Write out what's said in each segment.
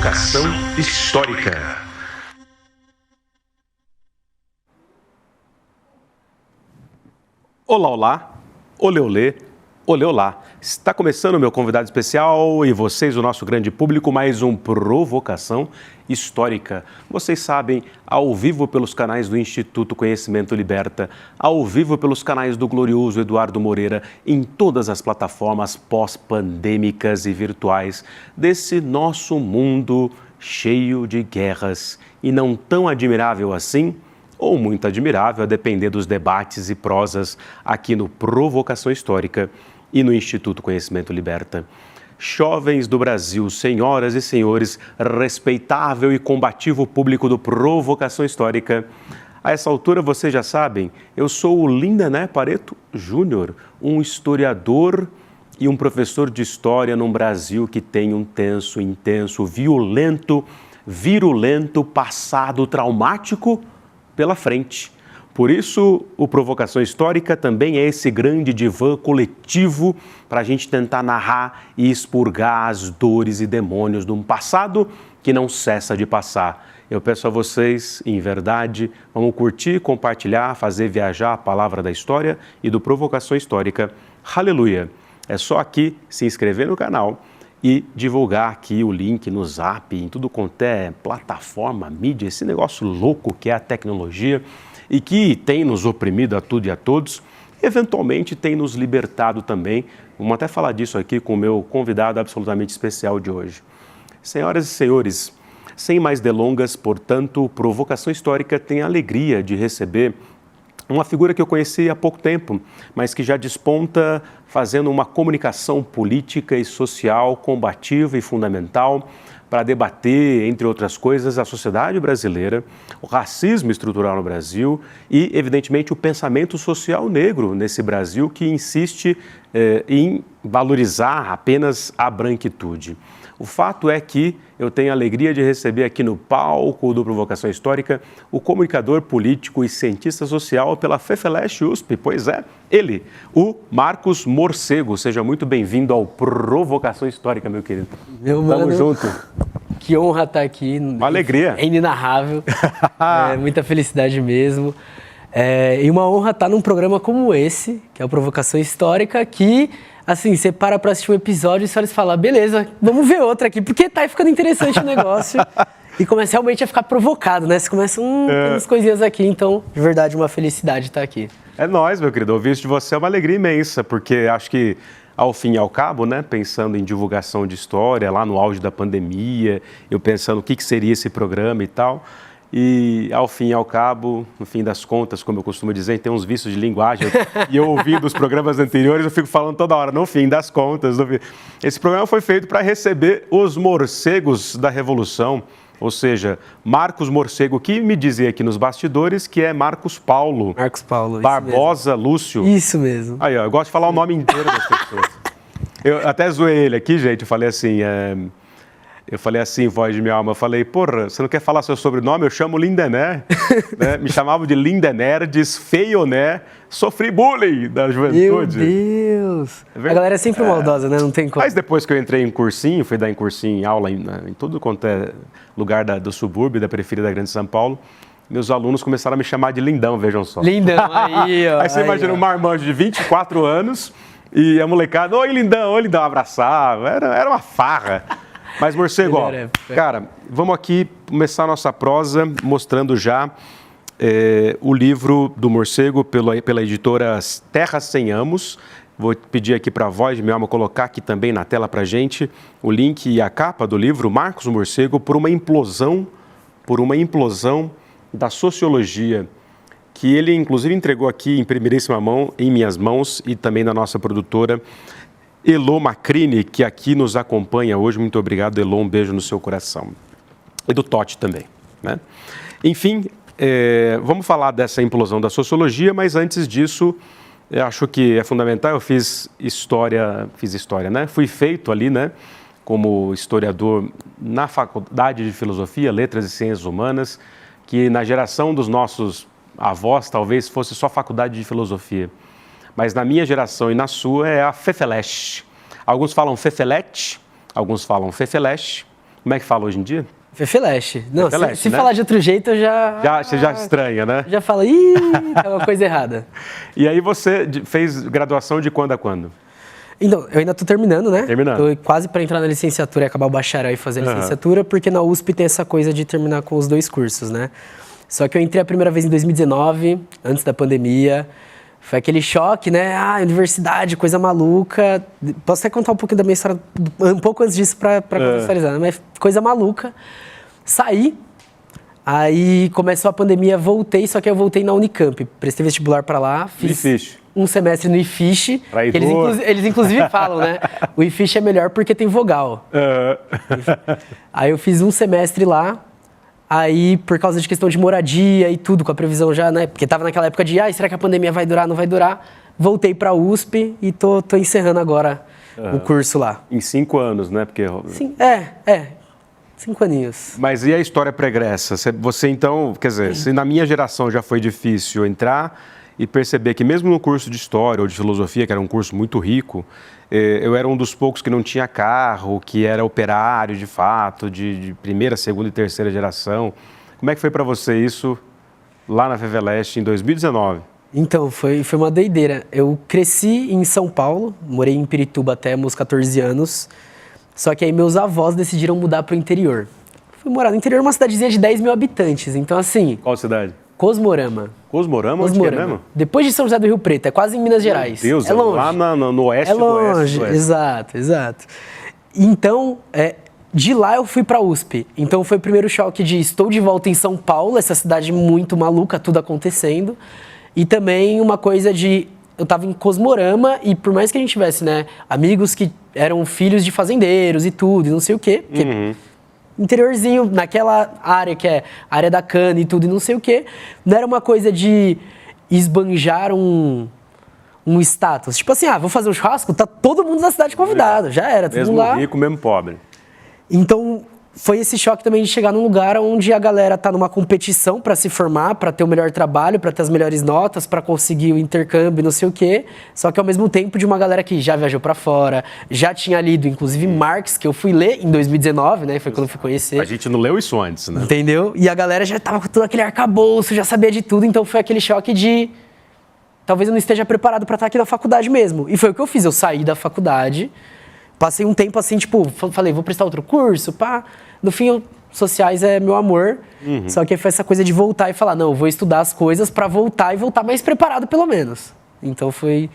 Provocação Histórica. Olá, olá, olê, olê, olê, olá. Está começando o meu convidado especial e vocês, o nosso grande público, mais um Provocação Histórica. Vocês sabem, ao vivo pelos canais do Instituto Conhecimento Liberta, ao vivo pelos canais do glorioso Eduardo Moreira, em todas as plataformas pós-pandêmicas e virtuais desse nosso mundo cheio de guerras e não tão admirável assim, ou muito admirável, a depender dos debates e prosas aqui no Provocação Histórica e no Instituto Conhecimento Liberta. Jovens do Brasil, senhoras e senhores, respeitável e combativo público do Provocação Histórica. A essa altura, vocês já sabem, eu sou o Lindené Pareto Júnior, um historiador e um professor de história num Brasil que tem um tenso, intenso, violento, virulento passado traumático pela frente. Por isso, o Provocação Histórica também é esse grande divã coletivo para a gente tentar narrar e expurgar as dores e demônios de um passado que não cessa de passar. Eu peço a vocês, em verdade, vamos curtir, compartilhar, fazer viajar a palavra da história e do Provocação Histórica. Aleluia! É só aqui se inscrever no canal e divulgar aqui o link no Zap, em tudo quanto é plataforma, mídia, esse negócio louco que é a tecnologia e que tem nos oprimido a tudo e a todos, e eventualmente tem nos libertado também. Vamos até falar disso aqui com o meu convidado absolutamente especial de hoje. Senhoras e senhores, sem mais delongas, portanto, o Provocação Histórica tem a alegria de receber uma figura que eu conheci há pouco tempo, mas que já desponta fazendo uma comunicação política e social combativa e fundamental para debater, entre outras coisas, a sociedade brasileira, o racismo estrutural no Brasil e, evidentemente, o pensamento social negro nesse Brasil que insiste em valorizar apenas a branquitude. O fato é que eu tenho a alegria de receber aqui no palco do Provocação Histórica o comunicador político e cientista social pela FEFELESH USP, pois é, ele, o Marcos Morcego. Seja muito bem-vindo ao Provocação Histórica, meu querido. Tamo junto. Que honra estar aqui. Uma alegria. É inenarrável, muita felicidade mesmo. E uma honra estar num programa como esse, que é o Provocação Histórica, que... Assim, você para assistir um episódio e só eles falam, beleza, vamos ver outro aqui, porque tá ficando interessante o negócio. E começa realmente a ficar provocado, né? Você começa, tem umas coisinhas aqui, então, de verdade, uma felicidade estar aqui. É nóis, meu querido. Ouvir isso de você é uma alegria imensa, porque acho que, ao fim e ao cabo, né, pensando em divulgação de história, lá no auge da pandemia, eu pensando o que seria esse programa e tal... E, ao fim e ao cabo, no fim das contas, como eu costumo dizer, tem uns vícios de linguagem. E eu ouvindo os programas anteriores, eu fico falando toda hora, no fim das contas. Esse programa foi feito para receber os morcegos da Revolução, ou seja, Marcos Morcego, que me dizia aqui nos bastidores que é Marcos Paulo. Marcos Paulo, Barbosa Lúcio. Isso mesmo. Aí, ó, eu gosto de falar o nome inteiro das pessoas. Eu até zoei ele aqui, gente, eu falei assim... Eu falei assim, voz de minha alma, eu falei, porra, você não quer falar seu sobrenome? Eu chamo Lindené, né? Me chamavam de Lindenerdes, Feioné, sofri bullying da juventude. Meu Deus! A galera é sempre maldosa, né? Não tem como. Mas depois que eu entrei em cursinho, fui dar em cursinho, em aula em tudo quanto é lugar do subúrbio, da periferia da Grande São Paulo, meus alunos começaram a me chamar de Lindão, vejam só. Lindão, aí, ó. Aí você imagina um marmanjo de 24 anos e a molecada, oi Lindão, abraçava, era uma farra. Mas, Morcego, ó, cara, vamos aqui começar a nossa prosa mostrando já o livro do Morcego pela editora Terra Sem Amos. Vou pedir aqui para a voz de minha alma colocar aqui também na tela para a gente o link e a capa do livro Marcos Morcego por uma implosão da sociologia, que ele, inclusive, entregou aqui em primeiríssima mão, em minhas mãos e também da nossa produtora, Elô Macrini, que aqui nos acompanha hoje. Muito obrigado, Elô, um beijo no seu coração. E do Totti também, né? Enfim, vamos falar dessa implosão da sociologia, mas antes disso, eu acho que é fundamental, eu fiz história, né? Fui feito ali, né, como historiador na Faculdade de Filosofia, Letras e Ciências Humanas, que na geração dos nossos avós talvez fosse só Faculdade de Filosofia. Mas na minha geração e na sua é a FEFELESH. Alguns falam FEFELET, alguns falam FEFELESH, Como é que fala hoje em dia? Fefeleste. Não, Fefeleste, se né? falar de outro jeito, eu Você já estranha, né? já fala, ih, tá uma coisa errada. E aí você fez graduação de quando a quando? Então, eu ainda tô terminando, né? Terminando. Tô quase para entrar na licenciatura e acabar o bacharel e fazer a licenciatura, porque na USP tem essa coisa de terminar com os 2 cursos, né? Só que eu entrei a primeira vez em 2019, antes da pandemia. Foi aquele choque, né? Ah, universidade, coisa maluca. Posso até contar um pouco da minha história, um pouco antes disso para contextualizar, né? Mas coisa maluca. Saí, aí começou a pandemia, voltei, só que eu voltei na Unicamp. Prestei vestibular para lá, fiz um semestre no IFISH. Eles inclusive falam, né? O IFISH é melhor porque tem vogal. Aí eu fiz um semestre lá. Aí, por causa de questão de moradia e tudo, com a previsão já, né? Porque tava naquela época de, será que a pandemia vai durar, não vai durar? Voltei pra USP e tô encerrando agora o curso lá. Em 5 anos, né? Porque... Sim, 5 aninhos. Mas e a história pregressa? Você então, quer dizer, se na minha geração já foi difícil entrar e perceber que mesmo no curso de História ou de Filosofia, que era um curso muito rico, eu era um dos poucos que não tinha carro, que era operário de fato, de primeira, segunda e terceira geração. Como é que foi para você isso lá na Feveleste em 2019? Então, foi uma doideira. Eu cresci em São Paulo, morei em Pirituba até meus 14 anos, só que aí meus avós decidiram mudar para o interior. Fui morar no interior, uma cidadezinha de 10 mil habitantes, então assim... Qual cidade? Cosmorama. Cosmorama? Onde que é mesmo? Depois de São José do Rio Preto, é quase em Minas Gerais. Meu Deus, é longe. Lá no oeste do oeste. Do oeste. Exato. Então, de lá eu fui pra USP. Então foi o primeiro choque de estou de volta em São Paulo, essa cidade muito maluca, tudo acontecendo. E também uma coisa de... Eu tava em Cosmorama e por mais que a gente tivesse, né, amigos que eram filhos de fazendeiros e tudo, e não sei o quê... Interiorzinho, naquela área que é a área da cana e tudo e não sei o quê, não era uma coisa de esbanjar um status. Tipo assim, vou fazer um churrasco, tá todo mundo da cidade convidado, já era, todo mundo lá. Mesmo rico, mesmo pobre. Então, foi esse choque também de chegar num lugar onde a galera tá numa competição para se formar, para ter o melhor trabalho, para ter as melhores notas, para conseguir o intercâmbio, não sei o quê. Só que ao mesmo tempo de uma galera que já viajou para fora, já tinha lido, inclusive Marx, que eu fui ler em 2019, né? Foi quando eu fui conhecer. A gente não leu isso antes, né? Entendeu? E a galera já tava com todo aquele arcabouço, já sabia de tudo, então foi aquele choque de... Talvez eu não esteja preparado para estar aqui na faculdade mesmo. E foi o que eu fiz, eu saí da faculdade, passei um tempo assim, tipo, falei, vou prestar outro curso, pá. No fim, sociais é meu amor, só que foi essa coisa de voltar e falar, não, eu vou estudar as coisas para voltar e voltar mais preparado, pelo menos. Então foi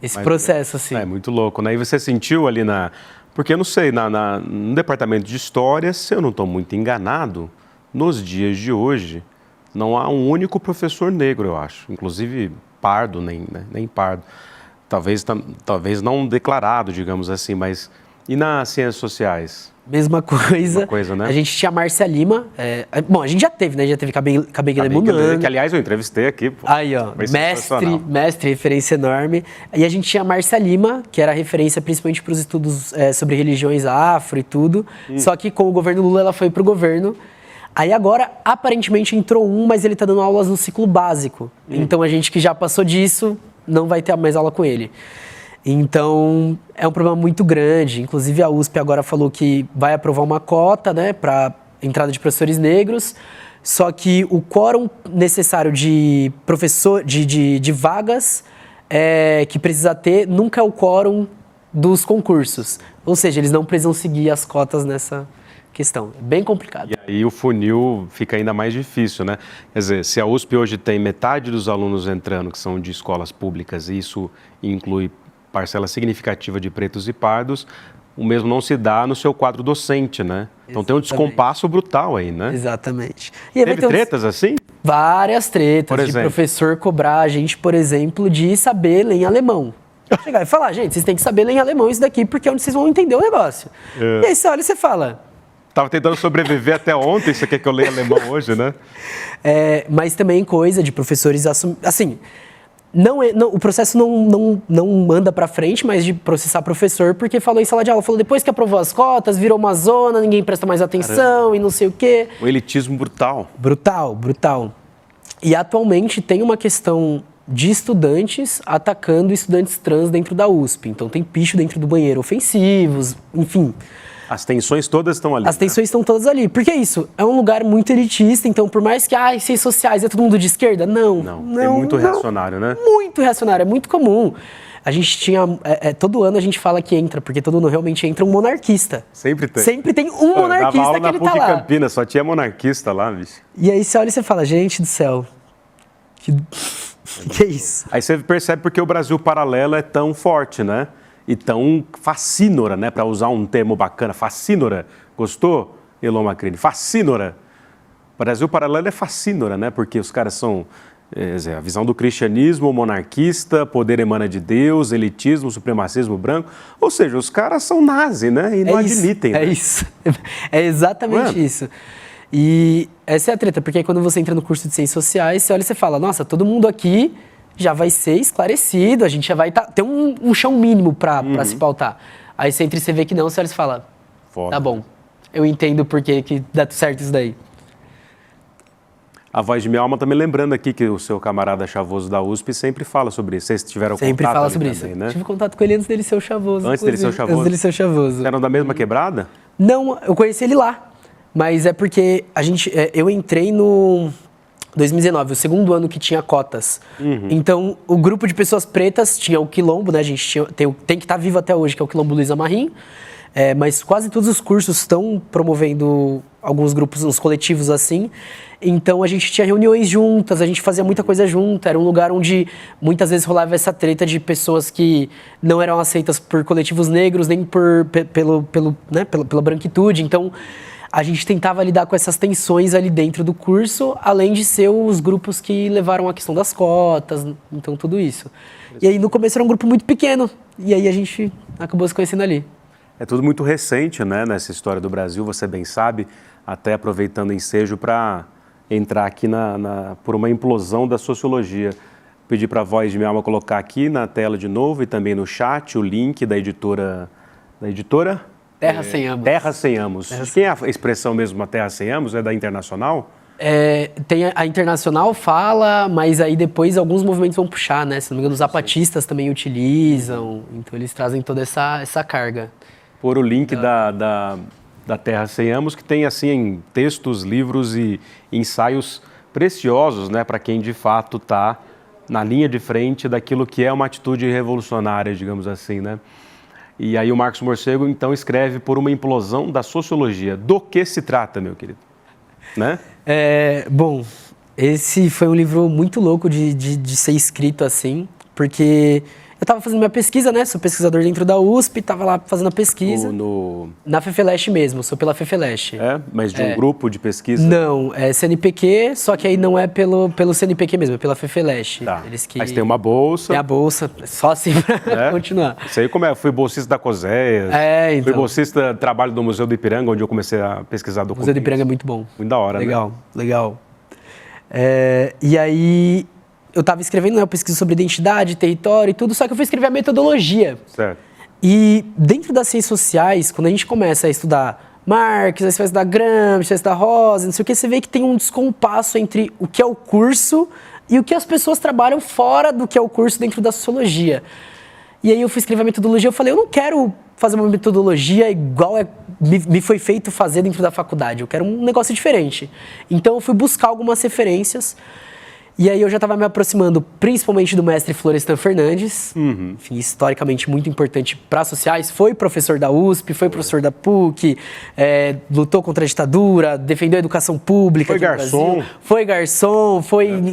esse processo, assim. É muito louco, né? E você sentiu ali Porque eu não sei, no departamento de História, se eu não estou muito enganado, nos dias de hoje, não há um único professor negro, eu acho. Inclusive pardo, nem pardo. Talvez não declarado, digamos assim, mas... E nas ciências sociais? Mesma coisa, né? A gente tinha a Márcia Lima, bom, a gente já teve, né? Já teve Kabengele Munanga. Que, aliás, eu entrevistei aqui. Pô. Aí, ó, mestre, referência enorme. E a gente tinha a Márcia Lima, que era referência principalmente para os estudos sobre religiões afro e tudo. Só que com o governo Lula, ela foi pro governo. Aí agora, aparentemente, entrou mas ele tá dando aulas no ciclo básico. Então, a gente que já passou disso, não vai ter mais aula com ele. Então, é um problema muito grande. Inclusive, a USP agora falou que vai aprovar uma cota, né, para entrada de professores negros. Só que o quórum necessário de professor, de vagas que precisa ter, nunca é o quórum dos concursos. Ou seja, eles não precisam seguir as cotas nessa questão. É bem complicado. E aí o funil fica ainda mais difícil, né? Quer dizer, se a USP hoje tem metade dos alunos entrando que são de escolas públicas, e isso inclui parcela significativa de pretos e pardos, o mesmo não se dá no seu quadro docente, né? Então tem um descompasso brutal aí, né? Exatamente. E teve tretas assim? Várias tretas, de professor cobrar a gente, por exemplo, de saber ler em alemão. Chegar e falar, gente, vocês têm que saber ler em alemão isso daqui, porque é onde vocês vão entender o negócio. E aí você olha e você fala... Tava tentando sobreviver até ontem, você quer que eu leia alemão hoje, né? Mas também coisa de professores assim... o processo não anda para frente, mas de processar professor, porque falou em sala de aula, falou depois que aprovou as cotas, virou uma zona, ninguém presta mais atenção. Caramba. E não sei o quê. Um elitismo brutal. Brutal. E atualmente tem uma questão de estudantes atacando estudantes trans dentro da USP. Então tem picho dentro do banheiro, ofensivos, enfim. As tensões todas estão ali. As tensões estão todas ali. Porque é isso, é um lugar muito elitista, então por mais que, ciências sociais, é todo mundo de esquerda? Não. Tem muito reacionário, né? Muito reacionário, é muito comum. A gente tinha, todo ano a gente fala que entra, porque todo ano realmente entra um monarquista. Sempre tem. Sempre tem um monarquista aula que na ele PUC tá lá. Campinas, só tinha monarquista lá, bicho. E aí você olha e você fala, gente do céu, que é isso? Aí você percebe porque o Brasil paralelo é tão forte, né? E tão fascínora, né? Para usar um termo bacana, fascínora. Gostou, Elon Macrini? Fascínora. O Brasil paralelo é fascínora, né? Porque os caras são a visão do cristianismo monarquista, poder emana de Deus, elitismo, supremacismo branco. Ou seja, os caras são nazi, né? E não admitem. É né? isso. É exatamente isso. E essa é a treta, porque aí quando você entra no curso de Ciências Sociais, você olha e você fala, nossa, todo mundo aqui já vai ser esclarecido, a gente já vai ter um chão mínimo para se pautar. Aí você entra e você vê que não, você olha e fala, Foda. Tá bom, eu entendo por que dá certo isso daí. A Voz de Minha Alma também lembrando aqui que o seu camarada Chavoso da USP sempre fala sobre isso. Vocês tiveram sempre contato fala sobre também, isso. né? Tive contato com ele antes dele ser o Chavoso. Antes dele ser o Chavoso? Antes dele ser o Chavoso. Vocês eram da mesma quebrada? Não, eu conheci ele lá. Mas é porque eu entrei no 2019, o segundo ano que tinha cotas. Então, o grupo de pessoas pretas tinha o Quilombo, né? A gente tem que estar vivo até hoje, que é o Quilombo Luiza Marim. Mas quase todos os cursos estão promovendo alguns grupos, uns coletivos assim. Então, a gente tinha reuniões juntas, a gente fazia muita coisa junto. Era um lugar onde muitas vezes rolava essa treta de pessoas que não eram aceitas por coletivos negros, nem pela branquitude. Então, a gente tentava lidar com essas tensões ali dentro do curso, além de ser os grupos que levaram a questão das cotas, então tudo isso. E aí no começo era um grupo muito pequeno, e aí a gente acabou se conhecendo ali. É tudo muito recente, né, nessa história do Brasil, você bem sabe, até aproveitando o ensejo para entrar aqui por uma implosão da sociologia. Pedi para a Voz de Minha Alma colocar aqui na tela de novo e também no chat o link da editora... Terra Sem Amos. Terra Sem Amos. Quem é a expressão mesmo, a Terra Sem Amos? É da Internacional? Tem a Internacional fala, mas aí depois alguns movimentos vão puxar, né? Se não me engano, os zapatistas também utilizam, então eles trazem toda essa carga. Por o link da Terra Sem Amos, que tem assim textos, livros e ensaios preciosos, né? Para quem de fato está na linha de frente daquilo que é uma atitude revolucionária, digamos assim, né? E aí o Marcos Morcego, então, escreve por uma implosão da sociologia. Do que se trata, meu querido? Né? Bom, esse foi um livro muito louco de ser escrito assim, porque eu estava fazendo minha pesquisa, né? Sou pesquisador dentro da USP, estava lá fazendo a pesquisa. Na FEFELESH mesmo, sou pela FEFELESH. Mas de um grupo de pesquisa? Não, é CNPq, só que aí não é pelo CNPq mesmo, é pela FEFELESH. Tá. Mas tem uma bolsa. Tem a bolsa, só assim pra continuar. Isso aí como é? Fui bolsista da COSEA. Então. Fui bolsista de trabalho do Museu do Ipiranga, onde eu comecei a pesquisar documentos. O Museu do Ipiranga é muito bom. Muito da hora, legal, né? Legal. E aí... Eu estava escrevendo, né, eu pesquiso sobre identidade, território e tudo, só que eu fui escrever a metodologia. Certo. E dentro das ciências sociais, quando a gente começa a estudar Marx, aí você vai estudar Gramsci, vai estudar Rosa, não sei o que, você vê que tem um descompasso entre o que é o curso e o que as pessoas trabalham fora do que é o curso dentro da sociologia. E aí eu fui escrever a metodologia, eu falei, eu não quero fazer uma metodologia igual me foi feito fazer dentro da faculdade, eu quero um negócio diferente. Então eu fui buscar algumas referências. E aí eu já estava me aproximando principalmente do mestre Florestan Fernandes, enfim, historicamente muito importante para sociais, foi professor da USP, foi professor da PUC, lutou contra a ditadura, defendeu a educação pública. Foi garçom,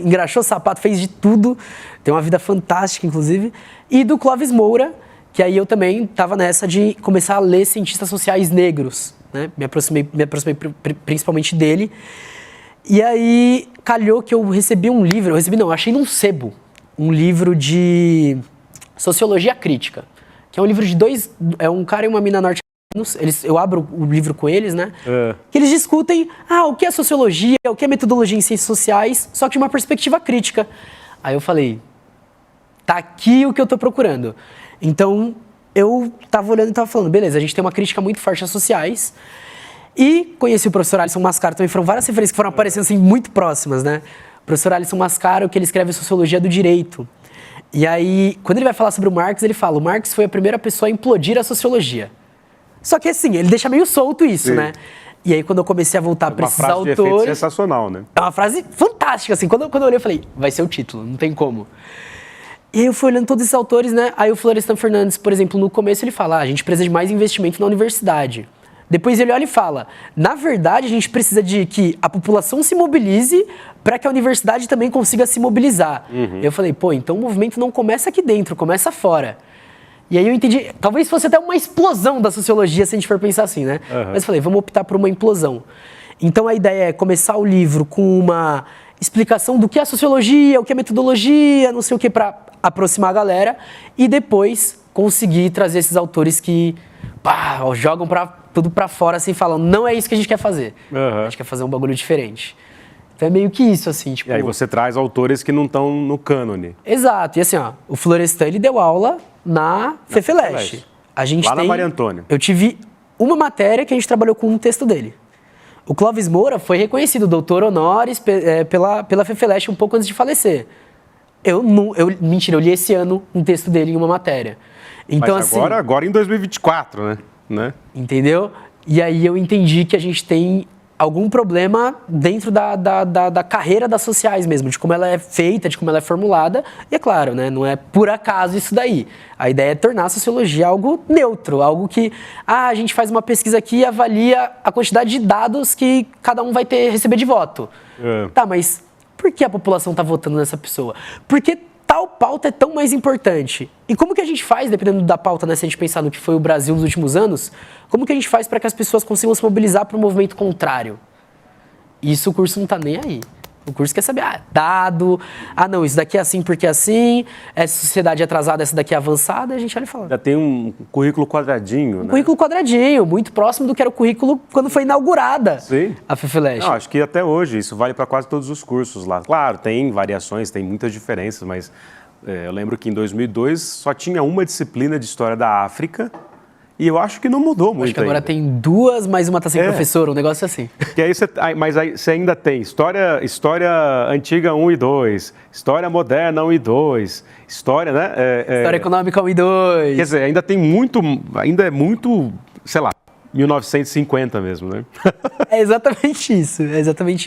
engraxou sapato, fez de tudo, tem uma vida fantástica, inclusive. E do Clóvis Moura, que aí eu também estava nessa de começar a ler cientistas sociais negros, né? Me aproximei principalmente dele. E aí, calhou que eu recebi um livro, eu achei num sebo, um livro de Sociologia Crítica, que é um livro de um cara e uma mina norte-americanos, eu abro o livro com eles, né, que eles discutem, o que é sociologia, o que é metodologia em ciências sociais, só que de uma perspectiva crítica. Aí eu falei, tá aqui o que eu tô procurando. Então, eu tava olhando e tava falando, beleza, a gente tem uma crítica muito forte às sociais. E conheci o professor Alisson Mascaro, também foram várias referências que foram aparecendo assim muito próximas, né? O professor Alisson Mascaro, que ele escreve Sociologia do Direito. E aí, quando ele vai falar sobre o Marx, ele fala, o Marx foi a primeira pessoa a implodir a sociologia. Só que assim, ele deixa meio solto isso, Sim. né? E aí quando eu comecei a voltar para esses Uma frase de efeito autores... sensacional, né? É uma frase fantástica, assim. Quando eu olhei, eu falei, vai ser o título, não tem como. E aí eu fui olhando todos esses autores, né? Aí o Florestan Fernandes, por exemplo, no começo ele fala, a gente precisa de mais investimento na universidade. Depois ele olha e fala, na verdade a gente precisa de que a população se mobilize para que a universidade também consiga se mobilizar. Eu falei, pô, então o movimento não começa aqui dentro, começa fora. E aí eu entendi, talvez fosse até uma explosão da sociologia, se a gente for pensar assim, né? Mas eu falei, vamos optar por uma implosão. Então a ideia é começar o livro com uma explicação do que é a sociologia, o que é metodologia, não sei o que, para aproximar a galera, e depois conseguir trazer esses autores que jogam tudo pra fora, assim, falam, não é isso que a gente quer fazer. A gente quer fazer um bagulho diferente. Então é meio que isso, assim, tipo... E aí você traz autores que não estão no cânone. Exato. E assim, ó, o Florestan, ele deu aula na FEFELESH. A gente Lá na Maria Antônia. Eu tive uma matéria que a gente trabalhou com um texto dele. O Clóvis Moura foi reconhecido doutor honoris pela FEFELESH um pouco antes de falecer. Mentira, eu li esse ano um texto dele em uma matéria. Então, mas assim, agora em 2024, né? Entendeu? E aí eu entendi que a gente tem algum problema dentro da carreira das sociais mesmo, de como ela é feita, de como ela é formulada. E é claro, né, não é por acaso isso daí. A ideia é tornar a sociologia algo neutro, algo que a gente faz uma pesquisa aqui e avalia a quantidade de dados que cada um vai receber de voto. Tá, mas por que a população está votando nessa pessoa? Por que tal pauta é tão mais importante? E como que a gente faz, dependendo da pauta, né, se a gente pensar no que foi o Brasil nos últimos anos, como que a gente faz para que as pessoas consigam se mobilizar para um movimento contrário? Isso o curso não está nem aí. O curso quer saber, dado, não, isso daqui é assim porque é assim, essa sociedade é atrasada, essa daqui é avançada, a gente olha e fala. Já tem um currículo quadradinho, né? Currículo quadradinho, muito próximo do que era o currículo quando foi inaugurada a FEFELESH. Não, acho que até hoje isso vale para quase todos os cursos lá. Claro, tem variações, tem muitas diferenças, mas eu lembro que em 2002 só tinha uma disciplina de História da África e eu acho que não mudou muito. Acho que agora ainda. tem duas, mas uma tá sem professor, um negócio assim. Que aí mas aí você ainda tem história antiga 1 e 2, história moderna 1 e 2, história, né? História econômica 1 e 2. Quer dizer, ainda é muito, sei lá, 1950 mesmo, né? É exatamente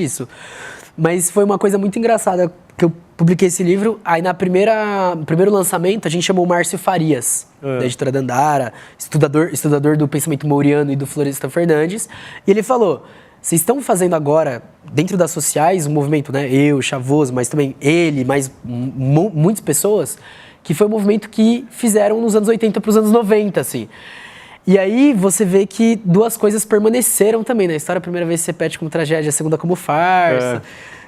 isso. Mas foi uma coisa muito engraçada que eu publiquei esse livro, aí no primeiro lançamento a gente chamou o Márcio Farias, da editora Dandara, estudador do pensamento mouriano e do Florestan Fernandes, e ele falou, vocês estão fazendo agora, dentro das sociais, um movimento, né, eu, Chavoso, mas também ele, mais muitas pessoas, que foi um movimento que fizeram nos anos 80 para os anos 90, assim. E aí você vê que duas coisas permaneceram também na história. A primeira vez se repete como tragédia, a segunda como farsa.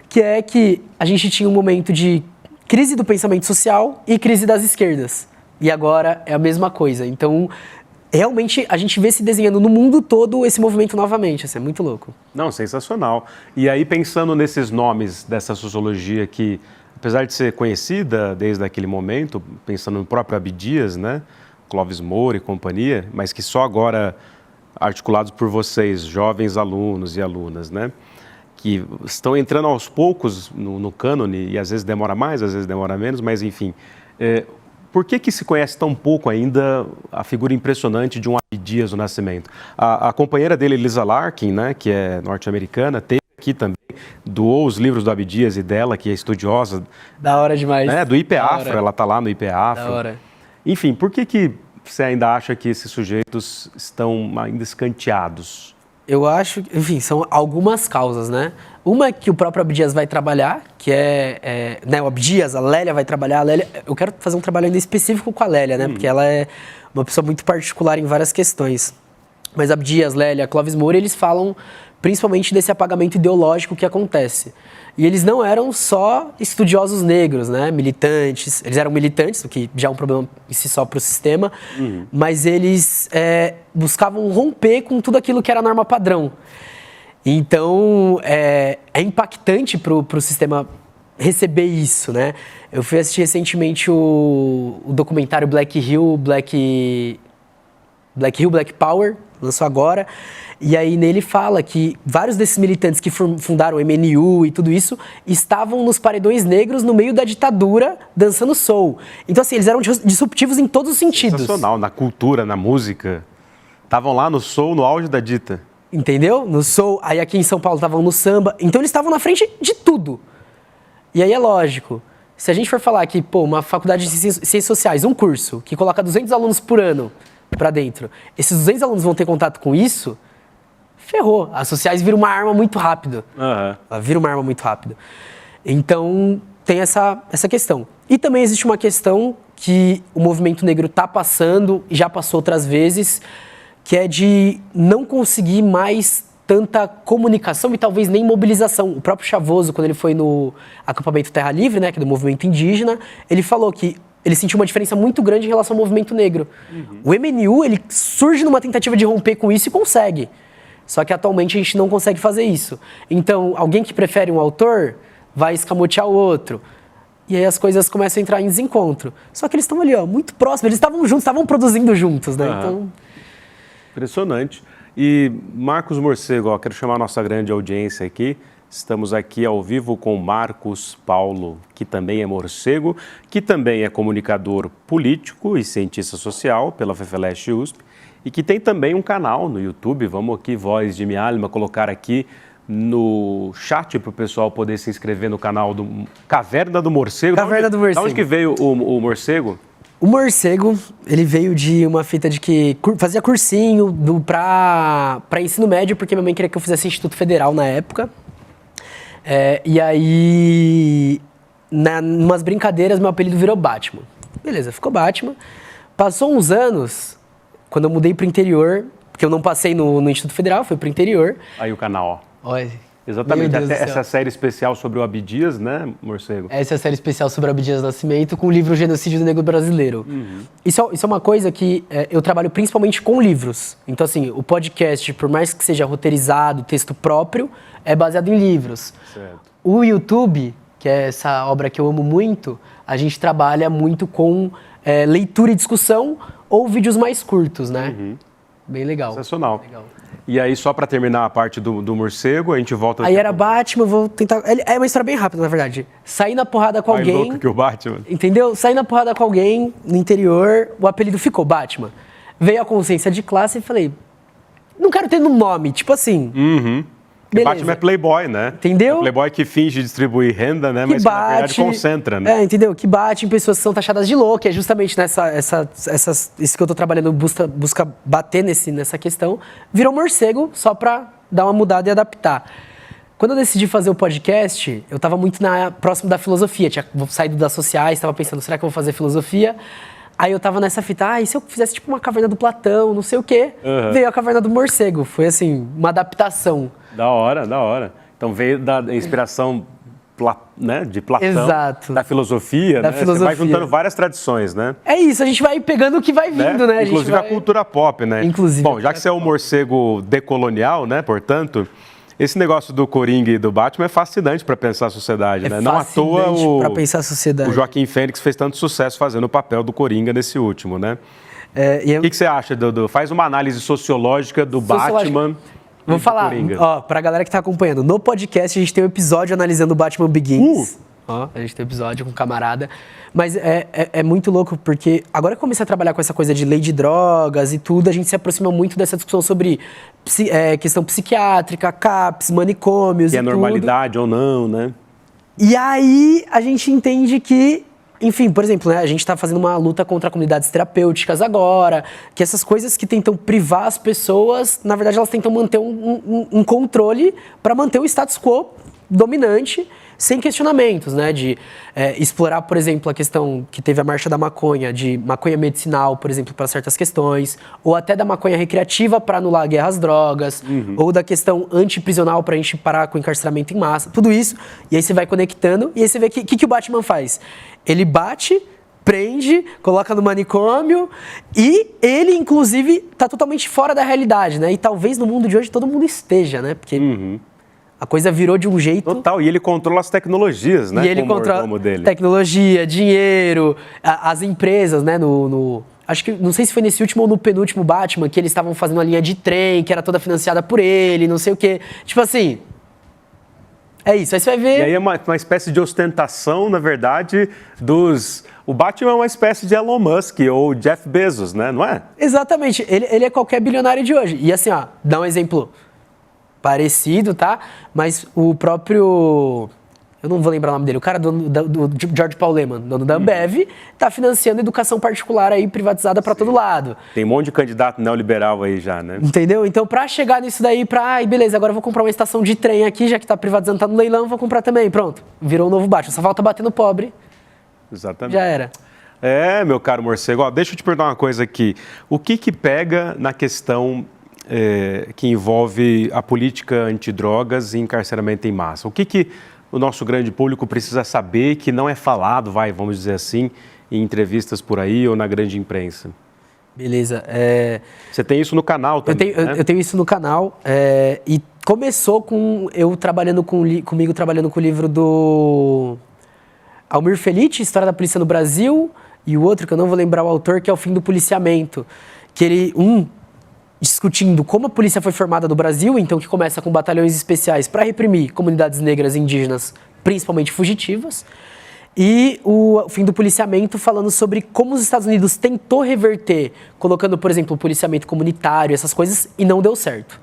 Que é que a gente tinha um momento de crise do pensamento social e crise das esquerdas. E agora é a mesma coisa. Então, realmente, a gente vê se desenhando no mundo todo esse movimento novamente. Assim, é muito louco. Não, sensacional. E aí, pensando nesses nomes dessa sociologia que, apesar de ser conhecida desde aquele momento, pensando no próprio Abdias, né? Clóvis Moura e companhia, mas que só agora articulados por vocês, jovens alunos e alunas, né? Que estão entrando aos poucos no cânone, e às vezes demora mais, às vezes demora menos, mas enfim. Por que se conhece tão pouco ainda a figura impressionante de um Abdias do Nascimento? A companheira dele, Lisa Larkin, né, que é norte-americana, teve aqui também, doou os livros do Abdias e dela, que é estudiosa. Da hora demais. Né, do IPEAFRO, ela está lá no IPEAFRO. Da hora. Enfim, por que você ainda acha que esses sujeitos estão ainda escanteados? Eu acho, enfim, são algumas causas, né? Uma é que o próprio Abdias vai trabalhar, que né, o Abdias, a Lélia vai trabalhar. Eu quero fazer um trabalho ainda específico com a Lélia, né? Porque ela é uma pessoa muito particular em várias questões. Mas Abdias, Lélia, Clóvis Moura, eles falam principalmente desse apagamento ideológico que acontece. E eles não eram só estudiosos negros, né, militantes. Eles eram militantes, o que já é um problema em si só para o sistema, mas eles buscavam romper com tudo aquilo que era norma padrão. Então, é impactante para o sistema receber isso, né? Eu fui assistir recentemente o documentário Black Hill, Black Power, lançou agora, e aí nele fala que vários desses militantes que fundaram o MNU e tudo isso estavam nos paredões negros no meio da ditadura dançando soul. Então assim, eles eram disruptivos em todos os sentidos. Sensacional, na cultura, na música. Estavam lá no Soul, no auge da Dita. Entendeu? No Soul, aí aqui em São Paulo estavam no samba. Então eles estavam na frente de tudo. E aí é lógico, se a gente for falar que, pô, uma faculdade de ciências sociais, um curso que coloca 200 alunos por ano pra dentro, esses 200 alunos vão ter contato com isso, ferrou. As sociais viram uma arma muito rápido. Ela vira uma arma muito rápido. Então, tem essa questão. E também existe uma questão que o movimento negro está passando, e já passou outras vezes, que é de não conseguir mais tanta comunicação e talvez nem mobilização. O próprio Chavoso, quando ele foi no acampamento Terra Livre, né, que é do movimento indígena, ele falou que ele sentiu uma diferença muito grande em relação ao movimento negro. O MNU, ele surge numa tentativa de romper com isso e consegue. Só que atualmente a gente não consegue fazer isso. Então, alguém que prefere um autor vai escamotear o outro. E aí as coisas começam a entrar em desencontro. Só que eles estão ali, ó, muito próximos. Eles estavam juntos, estavam produzindo juntos, né? Então... Impressionante. E Marcos Morcego, ó, quero chamar a nossa grande audiência aqui. Estamos aqui ao vivo com Marcos Paulo, que também é morcego, que também é comunicador político e cientista social pela FEFELESH USP e que tem também um canal no YouTube. Vamos aqui, Voz de Minha Alma, colocar aqui no chat para o pessoal poder se inscrever no canal do Caverna do Morcego. Caverna do Morcego. De onde que veio o morcego? O morcego, ele veio de uma fita de que fazia cursinho pra ensino médio, porque minha mãe queria que eu fizesse Instituto Federal na época. E aí, numas brincadeiras, meu apelido virou Batman. Beleza, ficou Batman. Passou uns anos, quando eu mudei pro interior, porque eu não passei no Instituto Federal, fui pro interior. Aí o canal, ó. Olha... Exatamente, até essa série especial sobre o Abdias, né, Morcego? Essa é a série especial sobre Abdias Nascimento com o livro Genocídio do Negro Brasileiro. Isso é uma coisa que eu trabalho principalmente com livros. Então, assim, o podcast, por mais que seja roteirizado, texto próprio, é baseado em livros. Certo. O YouTube, que é essa obra que eu amo muito, a gente trabalha muito com leitura e discussão ou vídeos mais curtos, né? Bem legal. Sensacional. Legal. E aí, só para terminar a parte do morcego, a gente volta... Aí era Batman, vou tentar... É uma história bem rápida, na verdade. Saí na porrada com alguém... Mais louco que o Batman. Entendeu? Saí na porrada com alguém no interior, o apelido ficou Batman. Veio a consciência de classe e falei... Não quero ter um nome, tipo assim... Porque Batman é playboy, né? Entendeu? É playboy que finge distribuir renda, né? Que Mas bate, que, na verdade, concentra, né? Entendeu? Que bate em pessoas que são taxadas de louco. É justamente isso que eu tô trabalhando, busca bater nessa questão. Virou morcego só pra dar uma mudada e adaptar. Quando eu decidi fazer o podcast, eu tava muito próximo da filosofia. Tinha saído das sociais, tava pensando, será que eu vou fazer filosofia? Aí eu tava nessa fita, e se eu fizesse tipo uma caverna do Platão, não sei o quê? Veio a caverna do morcego. Foi assim, uma adaptação. Da hora, da hora. Então veio da inspiração né, de Platão, exato, da filosofia, da né? filosofia. Você vai juntando várias tradições, né? É isso, a gente vai pegando o que vai vindo, né? Inclusive a cultura pop, né? Inclusive. Bom, já que você é um morcego decolonial, né? Portanto, esse negócio do Coringa e do Batman é fascinante para pensar a sociedade, né? Não à toa para pensar a sociedade. O Joaquim Fênix fez tanto sucesso fazendo o papel do Coringa nesse último, né? O que você acha, Faz uma análise sociológica do Batman. Vou falar, ó, pra galera que tá acompanhando, no podcast a gente tem um episódio analisando o Batman Begins. Ó, a gente tem um episódio com um camarada. Mas é muito louco, porque agora que eu comecei a trabalhar com essa coisa de lei de drogas e tudo, a gente se aproxima muito dessa discussão sobre questão psiquiátrica, CAPS, manicômios e tudo. Que é normalidade ou não, né? E aí a gente entende que, enfim, por exemplo, né, a gente está fazendo uma luta contra comunidades terapêuticas agora, que essas coisas que tentam privar as pessoas, na verdade elas tentam manter um controle para manter o status quo dominante, sem questionamentos, né, de explorar, por exemplo, a questão que teve a marcha da maconha, de maconha medicinal, por exemplo, para certas questões, ou até da maconha recreativa para anular a guerra às drogas, ou da questão antiprisional para a gente parar com o encarceramento em massa, tudo isso, e aí você vai conectando, e aí você vê o que o Batman faz. Ele bate, prende, coloca no manicômio, e ele, inclusive, está totalmente fora da realidade, né, e talvez no mundo de hoje todo mundo esteja, né, porque... A coisa virou de um jeito... Total, e ele controla as tecnologias, né? E ele controla tecnologia, dinheiro, as empresas, né? Acho que, não sei se foi nesse último ou no penúltimo Batman, que eles estavam fazendo uma linha de trem, que era toda financiada por ele, não sei o quê. Tipo assim... É isso, aí você vai ver... E aí é uma espécie de ostentação, na verdade, dos O Batman é uma espécie de Elon Musk ou Jeff Bezos, né? Não é? Exatamente. Ele é qualquer bilionário de hoje. E assim, ó, dá um exemplo parecido, tá? Mas o próprio... Eu não vou lembrar o nome dele. O cara do George Paul Lehmann, dono da Ambev, tá financiando educação particular aí, privatizada para todo lado. Tem um monte de candidato neoliberal aí já, né? Entendeu? Então, para chegar nisso daí, ai, beleza, agora eu vou comprar uma estação de trem aqui, já que tá privatizando, tá no leilão, vou comprar também. Pronto. Virou um novo Batman. Só falta bater no pobre. Exatamente. Já era. Meu caro morcego. Ó, deixa eu te perguntar uma coisa aqui. O que pega na questão que envolve a política antidrogas e encarceramento em massa? O que o nosso grande público precisa saber que não é falado, vamos dizer assim, em entrevistas por aí ou na grande imprensa? Beleza. Você tem isso no canal também, né? Eu tenho isso no canal. E começou com eu trabalhando comigo trabalhando com o livro do Almir Felice, História da Polícia no Brasil, e o outro, que eu não vou lembrar o autor, que é O Fim do Policiamento. Que ele, discutindo como a polícia foi formada no Brasil, então que começa com batalhões especiais para reprimir comunidades negras e indígenas, principalmente fugitivas, e o Fim do Policiamento falando sobre como os Estados Unidos tentou reverter, colocando, por exemplo, o policiamento comunitário, essas coisas, e não deu certo.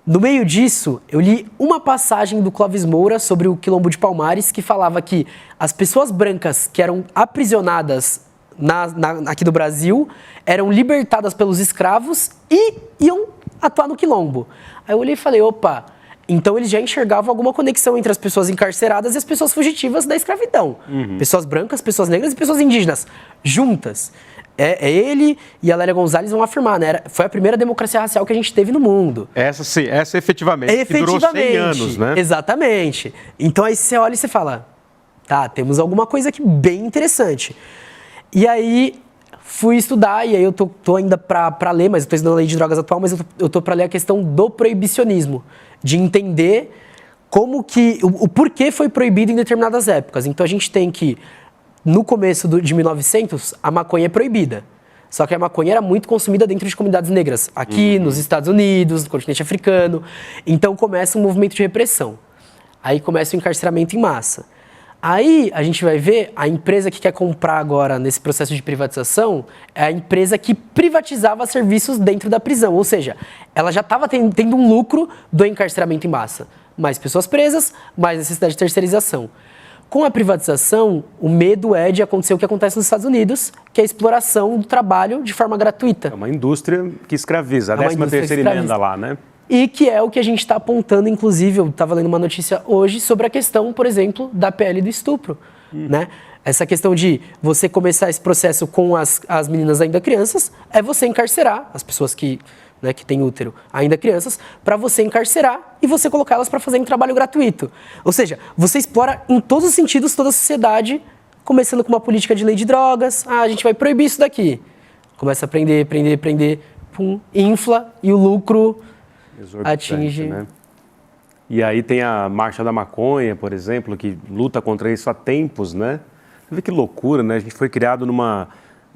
No meio disso, eu li uma passagem do Clóvis Moura sobre o Quilombo de Palmares, que falava que as pessoas brancas que eram aprisionadas aqui do Brasil, eram libertadas pelos escravos e iam atuar no quilombo. Aí eu olhei e falei, opa, então eles já enxergavam alguma conexão entre as pessoas encarceradas e as pessoas fugitivas da escravidão. Pessoas brancas, pessoas negras e pessoas indígenas, juntas. Ele e a Lélia Gonzalez vão afirmar, né? Foi a primeira democracia racial que a gente teve no mundo. Essa efetivamente, que durou 100 anos, né? Exatamente. Então aí você olha e você fala, tá, temos alguma coisa aqui bem interessante. E aí fui estudar, e aí eu tô ainda para ler, mas eu tô estudando a lei de drogas atual, mas eu tô para ler a questão do proibicionismo, de entender como que, o porquê foi proibido em determinadas épocas. Então a gente tem que, no começo de 1900, a maconha é proibida. Só que a maconha era muito consumida dentro de comunidades negras, aqui nos Estados Unidos, no continente africano. Então começa um movimento de repressão. Aí começa o encarceramento em massa. Aí a gente vai ver a empresa que quer comprar agora nesse processo de privatização é a empresa que privatizava serviços dentro da prisão. Ou seja, ela já estava tendo um lucro do encarceramento em massa. Mais pessoas presas, mais necessidade de terceirização. Com a privatização, o medo é de acontecer o que acontece nos Estados Unidos, que é a exploração do trabalho de forma gratuita. É uma indústria que escraviza, a 13ª emenda lá, né? E que é o que a gente está apontando, inclusive, eu estava lendo uma notícia hoje sobre a questão, por exemplo, da PL do estupro, né? Essa questão de você começar esse processo com as meninas ainda crianças, é você encarcerar as pessoas que têm útero ainda crianças, para você encarcerar e você colocar elas para fazerem trabalho gratuito. Ou seja, você explora em todos os sentidos toda a sociedade, começando com uma política de lei de drogas, a gente vai proibir isso daqui. Começa a prender, pum, infla e o lucro atinge, né? E aí tem a Marcha da Maconha, por exemplo, que luta contra isso há tempos, né? Você vê que loucura, né? A gente foi criado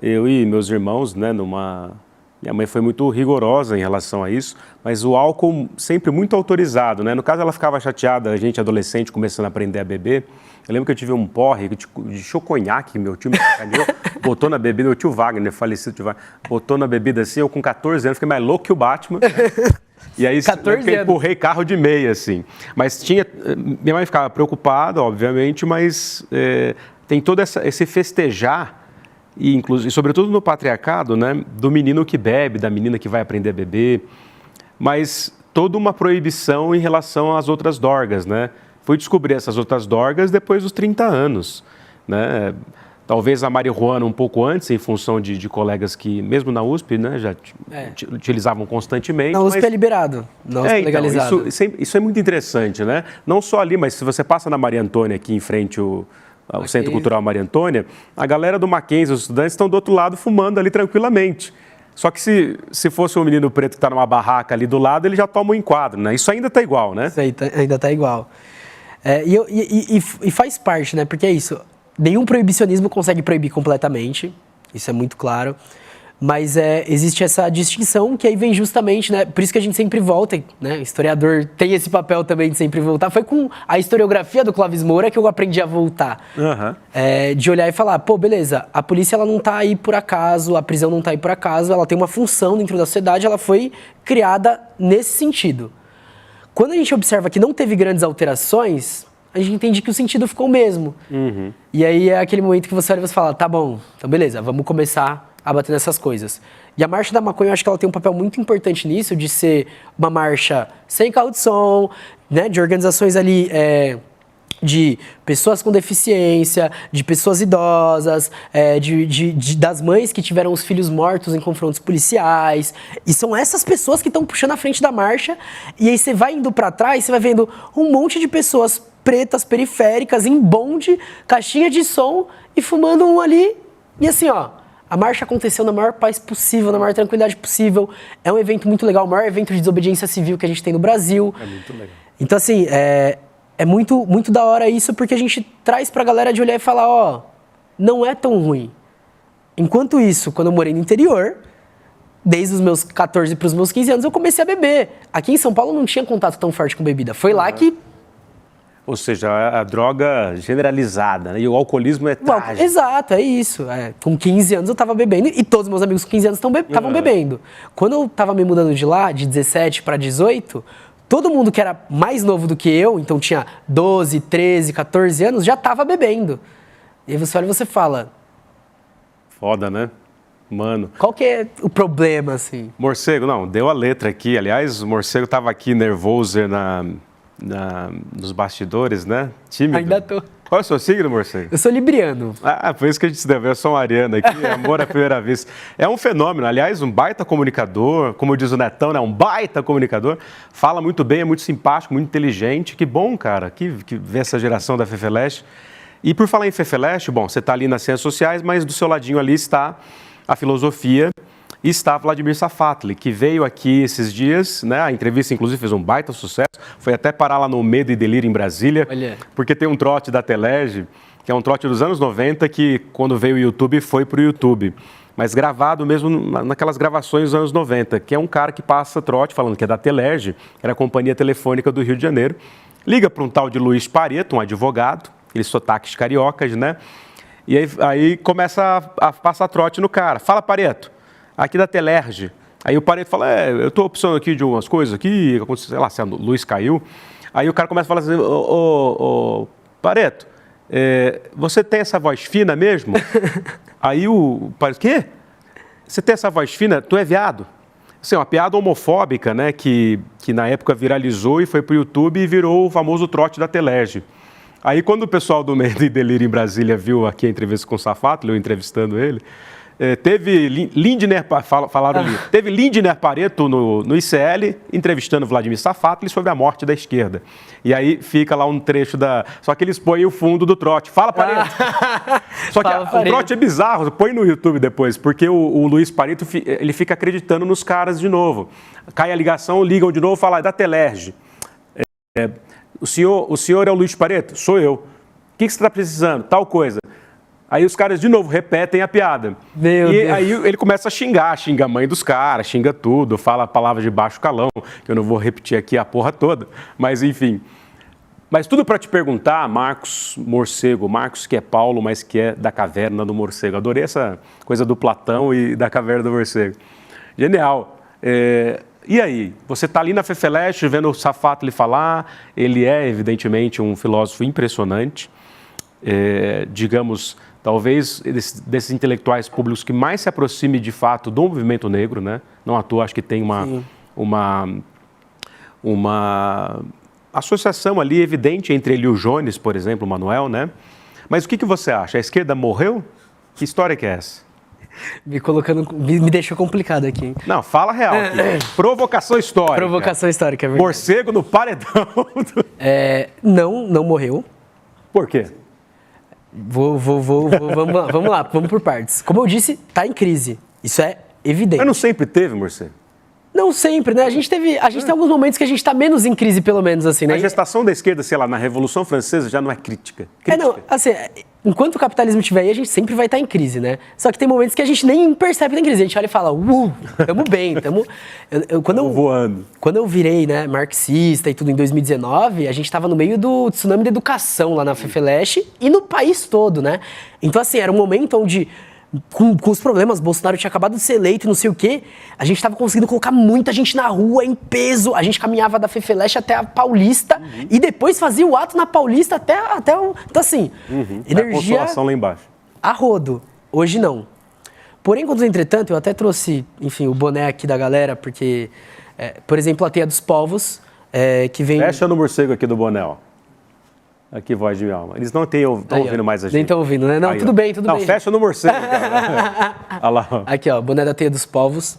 eu e meus irmãos, né? Minha mãe foi muito rigorosa em relação a isso, mas o álcool sempre muito autorizado, né? No caso, ela ficava chateada, a gente adolescente começando a aprender a beber. Eu lembro que eu tive um porre de choconhaque, meu tio me sacaneou, botou na bebida, meu tio Wagner, falecido tio Wagner, botou na bebida assim, eu com 14 anos fiquei mais louco que o Batman. E aí eu empurrei carro de meia, assim. Mas minha mãe ficava preocupada, obviamente, mas tem todo esse festejar, e inclusive, sobretudo no patriarcado, né, do menino que bebe, da menina que vai aprender a beber, mas toda uma proibição em relação às outras drogas, né? Fui descobrir essas outras drogas depois dos 30 anos, né? Talvez a marihuana um pouco antes, em função de colegas que, mesmo na USP, né, já utilizavam constantemente. Na USP é liberado, na USP é legalizado. Então, isso é muito interessante, né? Não só ali, mas se você passa na Maria Antônia, aqui em frente ao Centro Cultural Maria Antônia, a galera do Mackenzie, os estudantes, estão do outro lado fumando ali tranquilamente. Só que se fosse um menino preto que está numa barraca ali do lado, ele já toma um enquadro, né? Isso ainda está igual, né? Isso ainda está igual. E faz parte, né? Porque é isso. Nenhum proibicionismo consegue proibir completamente, isso é muito claro, Mas existe essa distinção que aí vem justamente, né? Por isso que a gente sempre volta, né? Historiador tem esse papel também de sempre voltar. Foi com a historiografia do Clóvis Moura que eu aprendi a voltar. De olhar e falar, pô, beleza, a polícia ela não tá aí por acaso, a prisão não tá aí por acaso, ela tem uma função dentro da sociedade, ela foi criada nesse sentido. Quando a gente observa que não teve grandes alterações, a gente entende que o sentido ficou o mesmo. E aí é aquele momento que você olha e você fala, tá bom, então beleza, vamos começar a bater nessas coisas. E a Marcha da Maconha, eu acho que ela tem um papel muito importante nisso, de ser uma marcha sem carro de som, né, de organizações ali, de pessoas com deficiência, de pessoas idosas, das mães que tiveram os filhos mortos em confrontos policiais. E são essas pessoas que estão puxando a frente da marcha. E aí você vai indo para trás, você vai vendo um monte de pessoas pretas, periféricas, em bonde, caixinha de som e fumando um ali. E assim, ó, a marcha aconteceu na maior paz possível, na maior tranquilidade possível. É um evento muito legal, o maior evento de desobediência civil que a gente tem no Brasil. É muito legal. Então, assim, é muito, muito da hora isso, porque a gente traz pra galera de olhar e falar, ó, não é tão ruim. Enquanto isso, quando eu morei no interior, desde os meus 14 pros meus 15 anos, eu comecei a beber. Aqui em São Paulo não tinha contato tão forte com bebida. Foi lá que... Ou seja, a droga generalizada, né? E o alcoolismo é trágico. Exato, é isso. Com 15 anos eu tava bebendo e todos meus amigos com 15 anos estavam bebendo. Quando eu tava me mudando de lá, de 17 para 18, todo mundo que era mais novo do que eu, então tinha 12, 13, 14 anos, já tava bebendo. E aí você olha e você fala... Foda, né? Mano. Qual que é o problema, assim? Morcego, não, deu a letra aqui. Aliás, o Morcego tava aqui nervoso nos bastidores, né? Tímido. Ainda tô. Qual é o seu signo, Morcego? Eu sou libriano. Por isso que a gente se deve. Eu sou um ariano aqui, amor à primeira vista. É um fenômeno, aliás, um baita comunicador, como diz o Netão, né? Um baita comunicador. Fala muito bem, é muito simpático, muito inteligente. Que bom, cara, que vê essa geração da Fefeleste. E por falar em Fefeleste, bom, você está ali nas ciências sociais, mas do seu ladinho ali está a filosofia. E está Vladimir Safatli, que veio aqui esses dias, né? A entrevista, inclusive, fez um baita sucesso. Foi até parar lá no Medo e Delírio em Brasília. Olha. Porque tem um trote da Telege, que é um trote dos anos 90, que quando veio o YouTube foi para o YouTube. Mas gravado mesmo naquelas gravações dos anos 90, que é um cara que passa trote, falando que é da Telege, era a companhia telefônica do Rio de Janeiro. Liga para um tal de Luiz Pareto, um advogado, aqueles sotaques cariocas, né? E aí começa a passar trote no cara. Fala, Pareto. Aqui da Telerge. Aí o Pareto fala, eu estou opcionando aqui de umas coisas aqui, sei lá, se a luz caiu. Aí o cara começa a falar assim, ô Pareto, você tem essa voz fina mesmo? Aí o Pareto, quê? Você tem essa voz fina? Tu é viado? Assim, uma piada homofóbica, né, que na época viralizou e foi para o YouTube e virou o famoso trote da Telerge. Aí quando o pessoal do Medo e Delírio em Brasília viu aqui a entrevista com o Safatli, eu entrevistando ele, teve Lindner, falaram ali, teve Lindner Pareto no ICL entrevistando Vladimir Safatli sobre a morte da esquerda. E aí fica lá um trecho só que eles põem o fundo do trote. Fala, Pareto! Só que o trote é bizarro, põe no YouTube depois, porque o Luiz Pareto, ele fica acreditando nos caras de novo. Cai a ligação, ligam de novo, fala, é da Telerge. O senhor é o Luiz Pareto? Sou eu. O que você está precisando? Tal coisa. Aí os caras, de novo, repetem a piada. Meu Deus. Aí ele começa a xinga a mãe dos caras, xinga tudo, fala palavras de baixo calão, que eu não vou repetir aqui a porra toda, mas enfim. Mas tudo para te perguntar, Marcos Morcego, Marcos que é Paulo, mas que é da caverna do morcego. Adorei essa coisa do Platão e da caverna do morcego. Genial. E aí, você está ali na Fefeleste, vendo o Safatli falar, ele é, evidentemente, um filósofo impressionante, digamos, talvez desses intelectuais públicos que mais se aproxime, de fato, do movimento negro, né? Não à toa, acho que tem uma associação ali evidente entre ele e o Jones, por exemplo, o Manuel, né? Mas o que você acha? A esquerda morreu? Que história que é essa? Me deixou complicado aqui, hein? Não, fala real aqui. Provocação histórica. Provocação histórica, é verdade. Morcego no paredão. Não morreu. Por quê? Vamos lá, vamos por partes. Como eu disse, tá em crise. Isso é evidente. Mas não sempre teve, Morcego? Não sempre, né? A gente tem alguns momentos que a gente tá menos em crise, pelo menos, assim, né? A gestação da esquerda, sei lá, na Revolução Francesa já não é crítica. Não, assim, enquanto o capitalismo estiver aí, a gente sempre vai estar em crise, né? Só que tem momentos que a gente nem percebe que tem crise. A gente olha e fala, tamo bem, tamo... voando. Quando eu virei, né, marxista e tudo em 2019, a gente estava no meio do tsunami da educação lá na FEFELESH e no país todo, né? Então, assim, era um momento onde, com os problemas, Bolsonaro tinha acabado de ser eleito e não sei o quê, a gente estava conseguindo colocar muita gente na rua, em peso. A gente caminhava da FEFELESH até a Paulista e depois fazia o ato na Paulista até o... Então, assim, energia... A consolação lá embaixo. A rodo. Hoje não. Porém, contudo, entretanto, eu até trouxe, enfim, o boné aqui da galera, porque, por exemplo, a Teia dos Povos, que vem... Fecha no morcego aqui do boné, ó. Aqui, voz de minha alma. Eles não estão ouvindo mais a gente. Nem estão ouvindo, né? Não, aí, tudo bem, tudo bem. Não, fecha no morcego, cara. Olha lá, ó. Aqui, ó, boné da Teia dos Povos.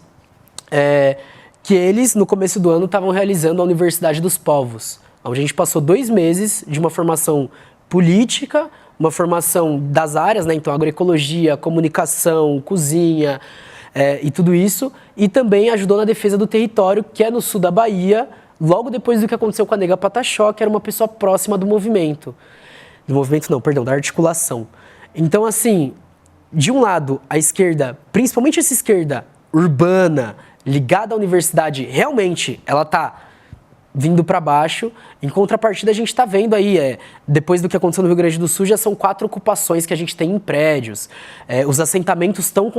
Que eles, no começo do ano, estavam realizando a Universidade dos Povos, onde a gente passou 2 meses de uma formação política, uma formação das áreas, né? Então, agroecologia, comunicação, cozinha e tudo isso. E também ajudou na defesa do território, que é no sul da Bahia, logo depois do que aconteceu com a Nega Pataxó, que era uma pessoa próxima do movimento. Do movimento não, perdão, da articulação. Então, assim, de um lado, a esquerda, principalmente essa esquerda urbana, ligada à universidade, realmente, ela tá vindo para baixo. Em contrapartida, a gente está vendo aí, depois do que aconteceu no Rio Grande do Sul, já são 4 ocupações que a gente tem em prédios. Os assentamentos estão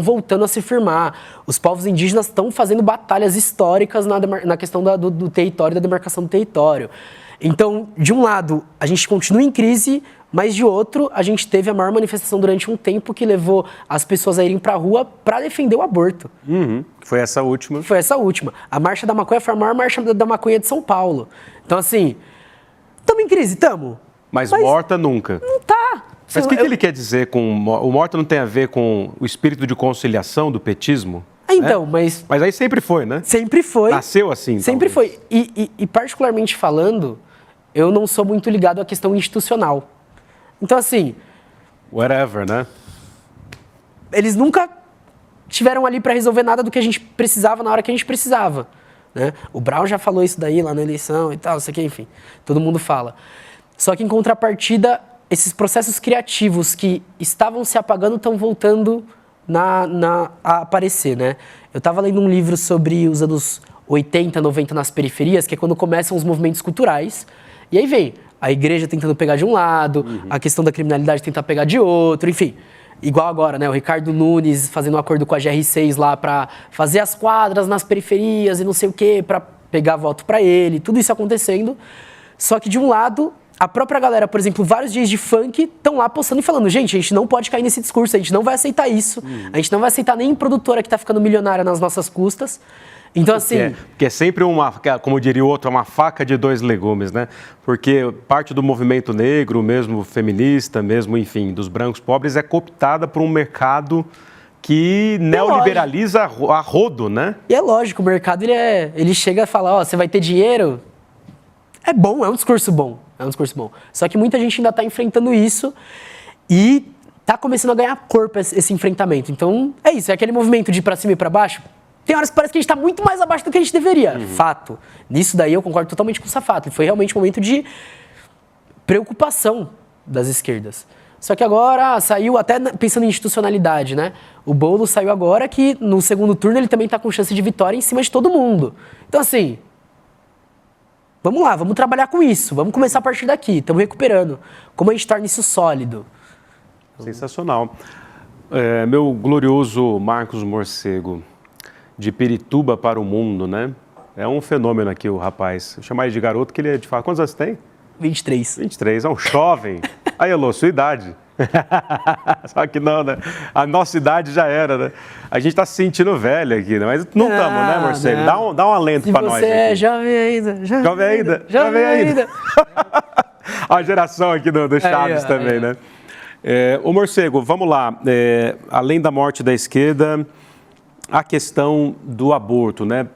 voltando a se firmar. Os povos indígenas estão fazendo batalhas históricas na questão do território, da demarcação do território. Então, de um lado, a gente continua em crise, mas de outro, a gente teve a maior manifestação durante um tempo que levou as pessoas a irem para a rua para defender o aborto. Foi essa última. Foi essa última. A Marcha da Maconha foi a maior marcha da maconha de São Paulo. Então, assim, estamos em crise? Estamos. Mas morta nunca. Não tá. Mas o que ele quer dizer com... O morta não tem a ver com o espírito de conciliação do petismo? Então, mas... Mas aí sempre foi, né? Sempre foi. Nasceu assim. Sempre talvez. foi. E particularmente falando, eu não sou muito ligado à questão institucional. Então, assim... Whatever, né? Eles nunca tiveram ali para resolver nada do que a gente precisava na hora que a gente precisava, né? O Brown já falou isso daí lá na eleição e tal, isso aqui, enfim. Todo mundo fala. Só que, em contrapartida, esses processos criativos que estavam se apagando estão voltando a aparecer, né? Eu estava lendo um livro sobre os anos 80, 90 nas periferias, que é quando começam os movimentos culturais. E aí vem a igreja tentando pegar de um lado, a questão da criminalidade tentar pegar de outro, enfim. Igual agora, né? O Ricardo Nunes fazendo um acordo com a GR6 lá para fazer as quadras nas periferias e não sei o quê, para pegar voto para ele, tudo isso acontecendo. Só que de um lado, a própria galera, por exemplo, vários dias de funk estão lá postando e falando, gente, a gente não pode cair nesse discurso, a gente não vai aceitar isso, a gente não vai aceitar nem produtora que tá ficando milionária nas nossas custas. Então, assim... Porque é sempre como diria o outro, uma faca de 2 legumes, né? Porque parte do movimento negro, mesmo feminista, mesmo, enfim, dos brancos pobres, é cooptada por um mercado que neoliberaliza a rodo, né? E é lógico, o mercado, ele chega a falar, ó, você vai ter dinheiro? É bom, é um discurso bom. É um discurso bom. Só que muita gente ainda está enfrentando isso e está começando a ganhar corpo esse enfrentamento. Então, é isso. É aquele movimento de ir para cima e para baixo. Tem horas que parece que a gente está muito mais abaixo do que a gente deveria. Fato. Nisso daí eu concordo totalmente com o Safato. Foi realmente um momento de preocupação das esquerdas. Só que agora saiu, até pensando em institucionalidade, né? O Boulos saiu agora que no segundo turno ele também está com chance de vitória em cima de todo mundo. Então, assim... Vamos lá, vamos trabalhar com isso, vamos começar a partir daqui, estamos recuperando. Como a gente torna isso sólido? Sensacional. Meu glorioso Marcos Morcego, de Pirituba para o mundo, né? É um fenômeno aqui o rapaz. Eu chamo ele de garoto, que ele é de fato. Quantos anos tem? 23. 23, é um jovem. Aí, Elô, sua idade. Só que não, né? A nossa idade já era, né? A gente tá se sentindo velho aqui, né? Mas não estamos, né, Morcego? Dá um alento para nós. Você é jovem ainda. Jovem ainda. A geração aqui do Chaves também, né? Ô, Morcego, vamos lá. Além da morte da esquerda, a questão do aborto, né?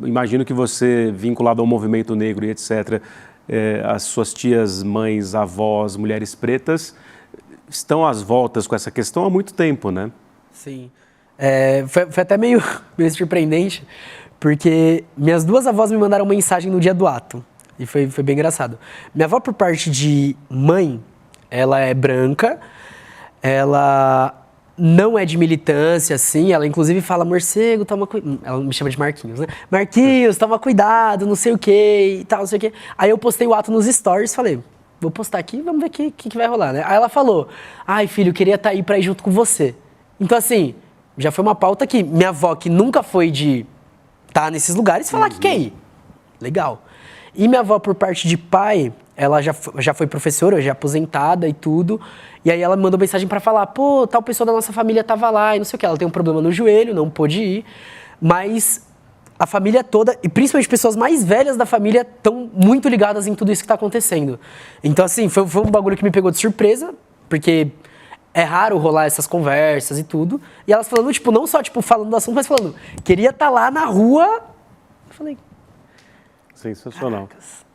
Imagino que você, vinculado ao movimento negro e etc., as suas tias, mães, avós, mulheres pretas, estão às voltas com essa questão há muito tempo, né? Sim. Foi até meio surpreendente, porque minhas 2 avós me mandaram mensagem no dia do ato. E foi bem engraçado. Minha avó, por parte de mãe, ela é branca, ela não é de militância, assim, ela inclusive fala, morcego, toma cuidado, ela me chama de Marquinhos, né? Marquinhos, toma cuidado, não sei o que e tal, não sei o que. Aí eu postei o ato nos stories, falei, vou postar aqui, vamos ver o que vai rolar, né? Aí ela falou, ai filho, eu queria estar aí pra ir junto com você. Então assim, já foi uma pauta que minha avó, que nunca foi de estar nesses lugares, falar que quer ir. Legal. E minha avó, por parte de pai, ela já foi professora, já aposentada e tudo. E aí ela me mandou mensagem pra falar, pô, tal pessoa da nossa família tava lá e não sei o que. Ela tem um problema no joelho, não pôde ir. Mas a família toda, e principalmente pessoas mais velhas da família, estão muito ligadas em tudo isso que tá acontecendo. Então, assim, foi um bagulho que me pegou de surpresa, porque é raro rolar essas conversas e tudo. E elas falando, tipo, não só tipo, falando do assunto, mas falando, queria estar lá na rua. Eu falei, sensacional. Caracas.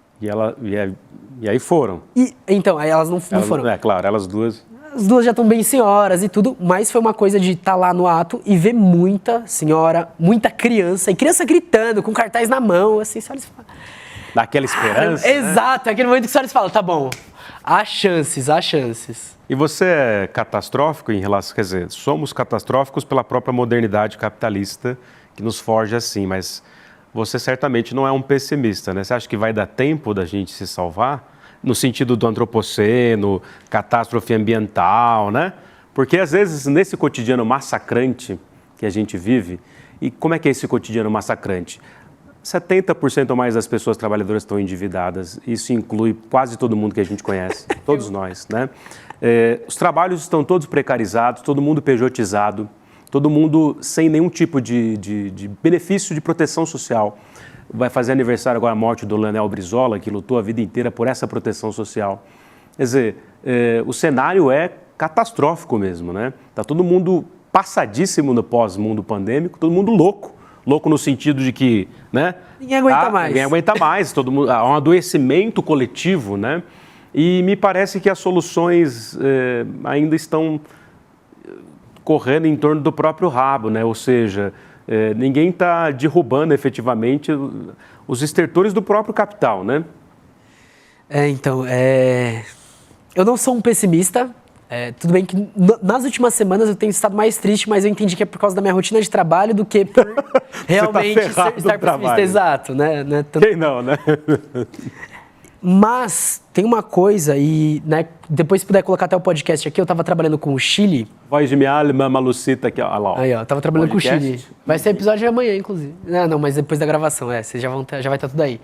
E aí foram. Então, aí elas não foram. É claro, elas duas. As duas já estão bem senhoras e tudo, mas foi uma coisa de estar lá no ato e ver muita senhora, muita criança, e criança gritando, com cartaz na mão, assim, você olha e fala... Dá aquela esperança, né? Exato, é aquele momento que você olha e fala, tá bom, há chances, há chances. E você é catastrófico em relação, quer dizer, somos catastróficos pela própria modernidade capitalista que nos forja assim, mas você certamente não é um pessimista, né? Você acha que vai dar tempo da gente se salvar? No sentido do antropoceno, catástrofe ambiental, né? Porque às vezes nesse cotidiano massacrante que a gente vive, e como é que é esse cotidiano massacrante? 70% ou mais das pessoas trabalhadoras estão endividadas, isso inclui quase todo mundo que a gente conhece, todos nós, né? Os trabalhos estão todos precarizados, todo mundo pejotizado, todo mundo sem nenhum tipo de benefício de proteção social. Vai fazer aniversário agora a morte do Leonel Brizola, que lutou a vida inteira por essa proteção social. Quer dizer, o cenário é catastrófico mesmo, né? Está todo mundo passadíssimo no pós-mundo pandêmico, todo mundo louco. Louco no sentido de que, né? Ninguém aguenta mais. Ninguém aguenta mais, todo mundo, há um adoecimento coletivo, né? E me parece que as soluções ainda estão correndo em torno do próprio rabo, né? Ou seja, ninguém está derrubando efetivamente os estertores do próprio capital, né? Eu não sou um pessimista. Tudo bem que nas últimas semanas eu tenho estado mais triste, mas eu entendi que é por causa da minha rotina de trabalho do que por realmente estar pessimista. Exato, né? Quem não, né? Mas tem uma coisa, e né, depois se puder colocar até o podcast aqui, eu estava trabalhando com o Chile. Voz de minha alma, Malucita aqui, ó. Aí, ó, tava trabalhando podcast? Com o Chile. Vai ser episódio de amanhã, inclusive. Não, mas depois da gravação, vocês já vai estar tudo aí.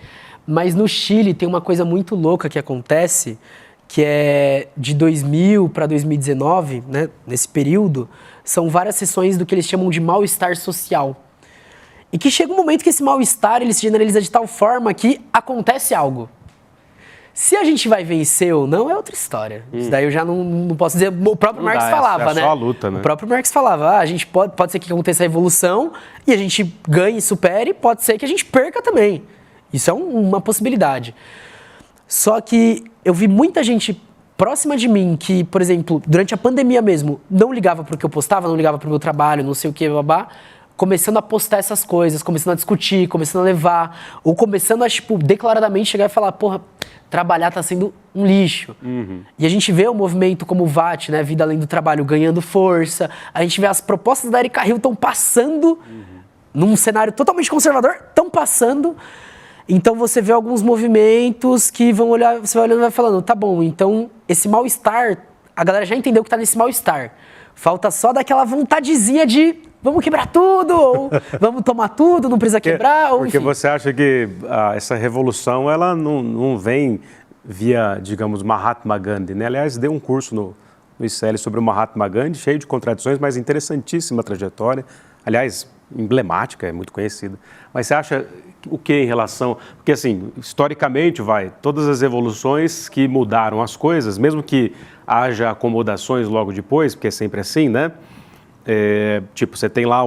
Mas no Chile tem uma coisa muito louca que acontece, que é de 2000 para 2019, né, nesse período, são várias sessões do que eles chamam de mal-estar social. E que chega um momento que esse mal-estar ele se generaliza de tal forma que acontece algo. Se a gente vai vencer ou não, é outra história. Isso daí eu já não posso dizer. O próprio Marx falava, né? É só a luta, né? O próprio Marx falava, a gente pode ser que aconteça a evolução e a gente ganhe e supere, pode ser que a gente perca também. Isso é uma possibilidade. Só que eu vi muita gente próxima de mim que, por exemplo, durante a pandemia mesmo, não ligava pro que eu postava, não ligava pro meu trabalho, não sei o que, babá, começando a postar essas coisas, começando a discutir, começando a levar, ou começando a, tipo, declaradamente chegar e falar, porra, trabalhar tá sendo um lixo. Uhum. E a gente vê o movimento como o VAT, né, Vida Além do Trabalho, ganhando força, a gente vê as propostas da Erika Hilton passando, num cenário totalmente conservador, estão passando. Então você vê alguns movimentos que vão olhar, você vai olhando e vai falando, tá bom, então esse mal-estar, a galera já entendeu que tá nesse mal-estar. Falta só daquela vontadezinha de vamos quebrar tudo, ou vamos tomar tudo, não precisa quebrar, ou porque enfim. Você acha que essa revolução, ela não vem via, digamos, Mahatma Gandhi, né? Aliás, dei um curso no ICL sobre o Mahatma Gandhi, cheio de contradições, mas interessantíssima trajetória. Aliás, emblemática, é muito conhecida. Mas você acha o que em relação... Porque, assim, historicamente, todas as evoluções que mudaram as coisas, mesmo que haja acomodações logo depois, porque é sempre assim, né? Tipo, você tem lá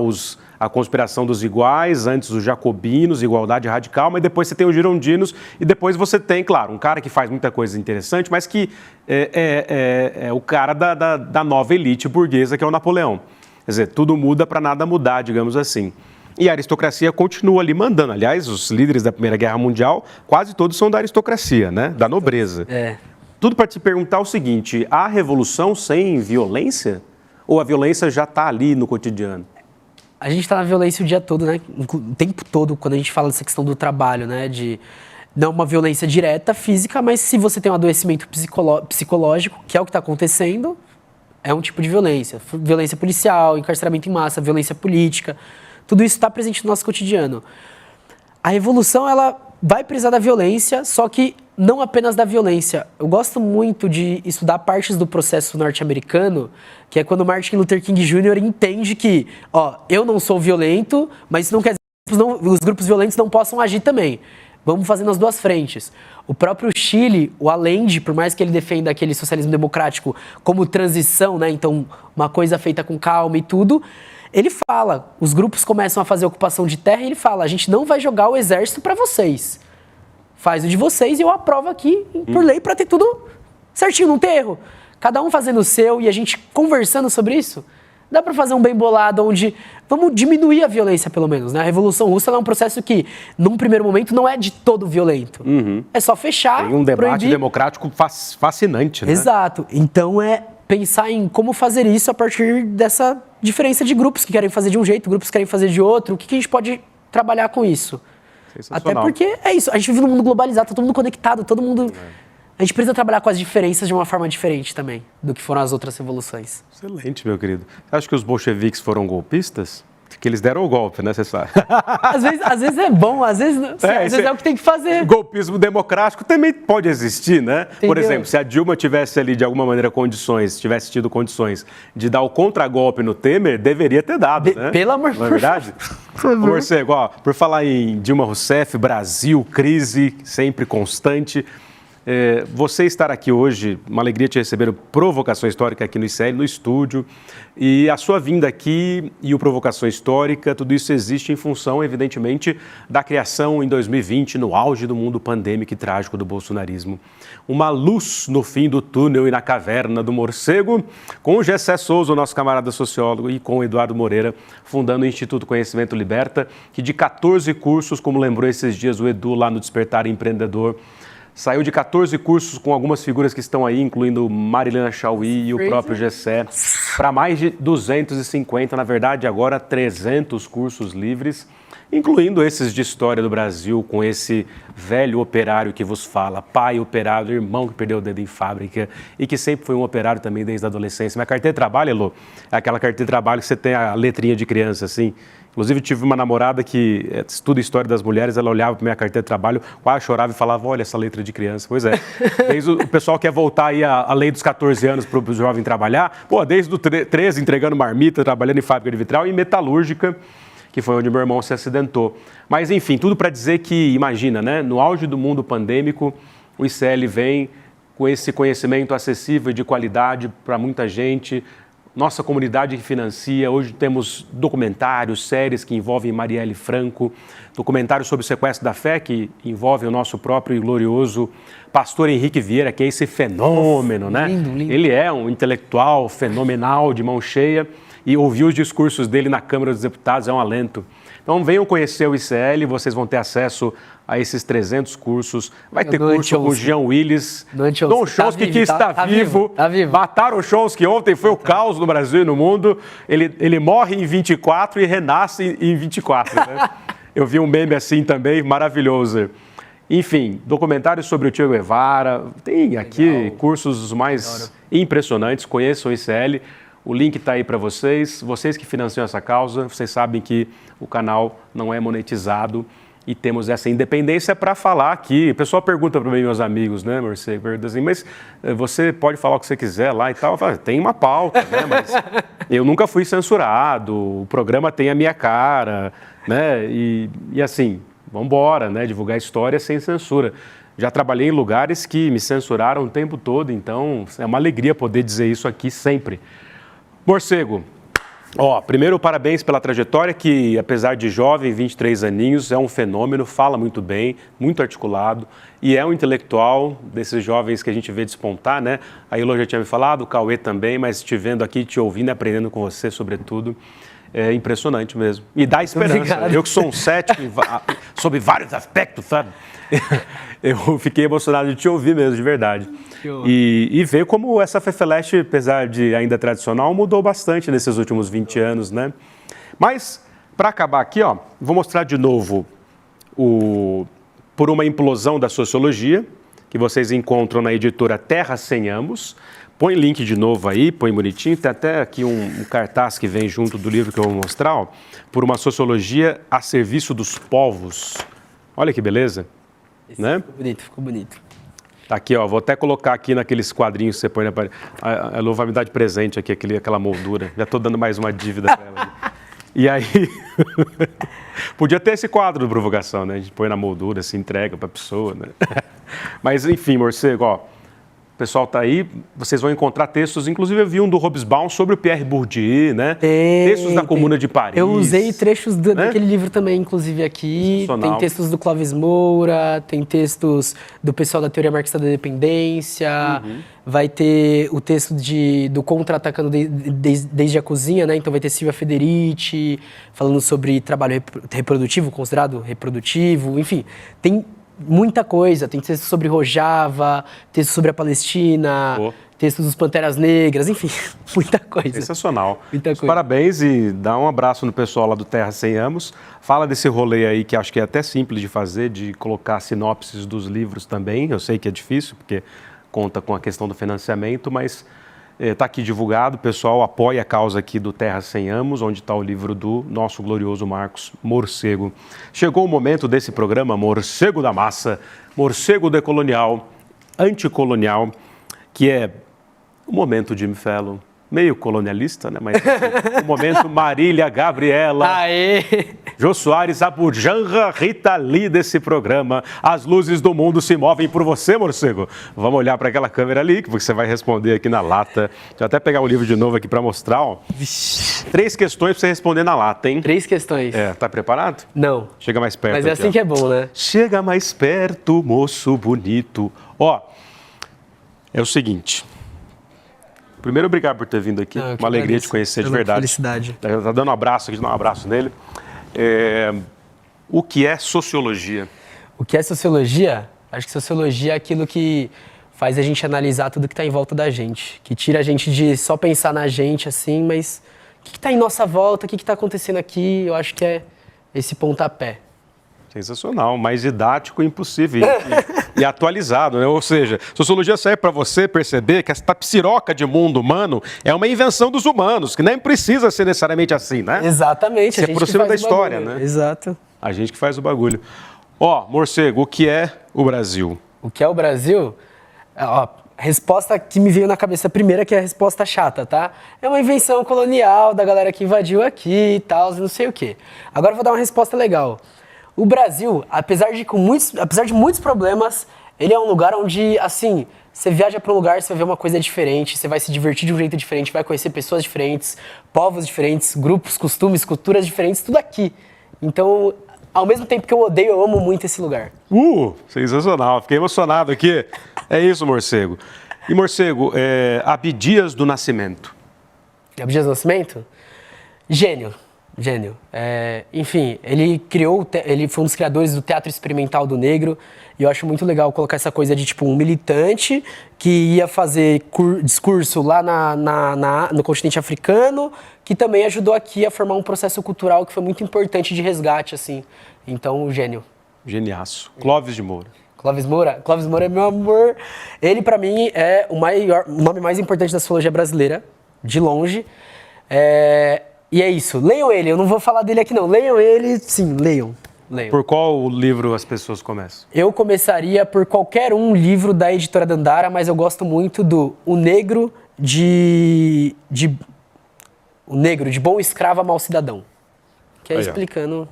a conspiração dos iguais, antes os jacobinos, igualdade radical, mas depois você tem os girondinos e depois você tem, claro, um cara que faz muita coisa interessante, mas que é o cara da nova elite burguesa, que é o Napoleão. Quer dizer, tudo muda para nada mudar, digamos assim. E a aristocracia continua ali mandando. Aliás, os líderes da Primeira Guerra Mundial, quase todos são da aristocracia, né? Da nobreza. tudo para te perguntar o seguinte, há revolução sem violência? Ou a violência já está ali no cotidiano? A gente está na violência o dia todo, né? O tempo todo, quando a gente fala dessa questão do trabalho, né? De não uma violência direta, física, mas se você tem um adoecimento psicológico, que é o que está acontecendo, é um tipo de violência. Violência policial, encarceramento em massa, violência política, tudo isso está presente no nosso cotidiano. A revolução, ela vai precisar da violência, só que não apenas da violência. Eu gosto muito de estudar partes do processo norte-americano, que é quando Martin Luther King Jr. entende que, eu não sou violento, mas isso não quer dizer que os grupos violentos não possam agir também. Vamos fazer nas duas frentes. O próprio Chile, o Allende, por mais que ele defenda aquele socialismo democrático como transição, né? Então, uma coisa feita com calma e tudo, ele fala, os grupos começam a fazer ocupação de terra e ele fala, a gente não vai jogar o exército para vocês. Faz o de vocês e eu aprovo aqui, por lei, para ter tudo certinho, não ter erro. Cada um fazendo o seu e a gente conversando sobre isso. Dá para fazer um bem bolado onde vamos diminuir a violência, pelo menos, né? A Revolução Russa é um processo que, num primeiro momento, não é de todo violento. É só fechar, tem um debate proibir. Democrático fascinante, né? Exato. Então, é pensar em como fazer isso a partir dessa diferença de grupos que querem fazer de um jeito, grupos que querem fazer de outro. O que a gente pode trabalhar com isso? Até porque é isso. A gente vive num mundo globalizado, tá todo mundo conectado, todo mundo... A gente precisa trabalhar com as diferenças de uma forma diferente também do que foram as outras revoluções. Excelente, meu querido. Você acha que os bolcheviques foram golpistas? Que eles deram o golpe, né? Você sabe. Às vezes é bom, às vezes é o que tem que fazer. Golpismo democrático também pode existir, né? Entendeu? Por exemplo, se a Dilma tivesse ali, de alguma maneira, tivesse tido condições de dar o contragolpe no Temer, deveria ter dado, né? Pelo amor de Deus. Não é verdade? Morcego, por falar em Dilma Rousseff, Brasil, crise sempre constante. Você estar aqui hoje, uma alegria te receber o Provocação Histórica aqui no ICL, no estúdio, e a sua vinda aqui e o Provocação Histórica, tudo isso existe em função, evidentemente, da criação em 2020, no auge do mundo pandêmico e trágico do bolsonarismo. Uma luz no fim do túnel e na caverna do morcego, com o Gessé Souza, o nosso camarada sociólogo, e com o Eduardo Moreira, fundando o Instituto Conhecimento Liberta, que de 14 cursos, como lembrou esses dias o Edu lá no Despertar Empreendedor, saiu de 14 cursos com algumas figuras que estão aí, incluindo Marilena Chauí e o próprio Gessé, para mais de 250, na verdade agora 300 cursos livres, incluindo esses de História do Brasil, com esse velho operário que vos fala, pai operário, irmão que perdeu o dedo em fábrica e que sempre foi um operário também desde a adolescência. Minha carteira de trabalho, Elô, é aquela carteira de trabalho que você tem a letrinha de criança, assim. Inclusive, tive uma namorada que estuda História das Mulheres, ela olhava para minha carteira de trabalho, quase chorava e falava, olha essa letra de criança. Pois é, desde o pessoal quer voltar aí a lei dos 14 anos para o jovem trabalhar, desde o 13 entregando marmita, trabalhando em fábrica de vitral e metalúrgica, que foi onde meu irmão se acidentou. Mas, enfim, tudo para dizer que, imagina, né, no auge do mundo pandêmico, o ICL vem com esse conhecimento acessível e de qualidade para muita gente. Nossa comunidade que financia, hoje temos documentários, séries que envolvem Marielle Franco, documentários sobre o sequestro da fé, que envolve o nosso próprio e glorioso pastor Henrique Vieira, que é esse fenômeno, né? Lindo, lindo. Ele é um intelectual fenomenal, de mão cheia, e ouvir os discursos dele na Câmara dos Deputados é um alento. Então venham conhecer o ICL, vocês vão ter acesso a esses 300 cursos. Vai ter curso com o Jean Willis, Don Chomsky, que está vivo. Mataram o Chomsky ontem, foi o caos no Brasil e no mundo. Ele morre em 24 e renasce em 24. Né? Eu vi um meme assim também, maravilhoso. Enfim, documentários sobre o Che Guevara. Tem aqui cursos os mais impressionantes. Conheçam o ICL. O link está aí para vocês. Vocês que financiam essa causa, vocês sabem que o canal não é monetizado e temos essa independência para falar aqui. O pessoal pergunta para mim, meus amigos, né, Morcego? Pergunta assim, mas você pode falar o que você quiser lá e tal. Eu falo, tem uma pauta, né? Mas eu nunca fui censurado, o programa tem a minha cara, né? E assim, vamos embora, né? Divulgar história sem censura. Já trabalhei em lugares que me censuraram o tempo todo, então é uma alegria poder dizer isso aqui sempre. Morcego, primeiro parabéns pela trajetória que, apesar de jovem, 23 aninhos, é um fenômeno, fala muito bem, muito articulado e é um intelectual desses jovens que a gente vê despontar, né? A Ilô já tinha me falado, o Cauê também, mas te vendo aqui, te ouvindo e aprendendo com você, sobretudo. É impressionante mesmo. E dá esperança. Obrigado. Eu que sou um cético sobre vários aspectos, sabe? Eu fiquei emocionado de te ouvir mesmo, de verdade. E ver como essa Fefeleche, apesar de ainda tradicional, mudou bastante nesses últimos 20 anos, né? Mas, para acabar aqui, ó, vou mostrar de novo Por uma Implosão da Sociologia, que vocês encontram na editora Terra Sem Amos. Põe link de novo aí, põe bonitinho. Tem até aqui um cartaz que vem junto do livro que eu vou mostrar, ó, Por uma Sociologia a Serviço dos Povos. Olha que beleza, né? Ficou bonito, ficou bonito. Tá aqui, ó, vou até colocar aqui naqueles quadrinhos que você põe na parede. A Lu vai me dar de presente aqui, aquela moldura. Já estou dando mais uma dívida para ela. E aí, podia ter esse quadro de provocação, né? A gente põe na moldura, se entrega para a pessoa, né? Mas, enfim, Morcego, ó, o pessoal tá aí, vocês vão encontrar textos, inclusive eu vi um do Robespierre sobre o Pierre Bourdieu, né? Textos da Comuna de Paris. Eu usei trechos daquele livro também, inclusive, aqui. Tem textos do Clóvis Moura, tem textos do pessoal da Teoria Marxista da Dependência, vai ter o texto do Contra-Atacando desde a Cozinha, né? Então vai ter Silvia Federici falando sobre trabalho reprodutivo, considerado reprodutivo, enfim, tem muita coisa, tem texto sobre Rojava, texto sobre a Palestina, textos dos Panteras Negras, enfim, muita coisa. Sensacional. Muita coisa. Parabéns e dá um abraço no pessoal lá do Terra Sem Amos. Fala desse rolê aí que acho que é até simples de fazer, de colocar sinopses dos livros também. Eu sei que é difícil, porque conta com a questão do financiamento, mas está aqui divulgado. O pessoal apoia a causa aqui do Terra Sem Amos, onde está o livro do nosso glorioso Marcos Morcego. Chegou o momento desse programa, Morcego da Massa, Morcego decolonial, anticolonial, que é o momento Jimmy Fallon, meio colonialista, né? Mas o momento Marília Gabriela, Jô Soares, Abujanra, Rita Lee desse programa. As luzes do mundo se movem por você, Morcego. Vamos olhar para aquela câmera ali, que você vai responder aqui na lata. Deixa eu até pegar o livro de novo aqui para mostrar. Ó. 3 questões para você responder na lata, hein? 3 questões. Tá preparado? Não. Chega mais perto. Mas é aqui, assim que é bom, né? Chega mais perto, moço bonito. Ó, é o seguinte. Primeiro, obrigado por ter vindo aqui. Uma alegria te conhecer de verdade. Felicidade. Tá dando um abraço aqui, dá um abraço nele. O que é sociologia? O que é sociologia? Acho que sociologia é aquilo que faz a gente analisar tudo que está em volta da gente. Que tira a gente de só pensar na gente, assim, mas o que está em nossa volta, o que está acontecendo aqui? Eu acho que é esse pontapé. Sensacional, mais didático e impossível e atualizado, né? Ou seja, sociologia serve para você perceber que essa psiroca de mundo humano é uma invenção dos humanos, que nem precisa ser necessariamente assim, né? Exatamente. Se aproxima da história, bagulho, né? Exato. A gente que faz o bagulho. Ó, Morcego, o que é o Brasil? O que é o Brasil? Ó, resposta que me veio na cabeça primeira, que é a resposta chata, tá? É uma invenção colonial da galera que invadiu aqui e tal, não sei o quê. Agora eu vou dar uma resposta legal. O Brasil, apesar de muitos problemas, ele é um lugar onde, assim, você viaja para um lugar, você vai ver uma coisa diferente, você vai se divertir de um jeito diferente, vai conhecer pessoas diferentes, povos diferentes, grupos, costumes, culturas diferentes, tudo aqui. Então, ao mesmo tempo que eu odeio, eu amo muito esse lugar. Sensacional, fiquei emocionado aqui. É isso, Morcego. E, Morcego, Abdias do Nascimento. Abdias do Nascimento? Gênio. Enfim, ele foi um dos criadores do Teatro Experimental do Negro, e eu acho muito legal colocar essa coisa de tipo um militante que ia fazer discurso lá no continente africano, que também ajudou aqui a formar um processo cultural que foi muito importante de resgate, assim. Então, gênio. Geniaço. Clóvis de Moura. Clóvis Moura é meu amor. Ele, pra mim, é o nome mais importante da sociologia brasileira, de longe. E é isso, leiam ele, eu não vou falar dele aqui não, leiam ele, sim, leiam. Por qual livro as pessoas começam? Eu começaria por qualquer livro da editora Dandara, mas eu gosto muito do O Negro de Bom Escravo a Mau Cidadão, que é explicando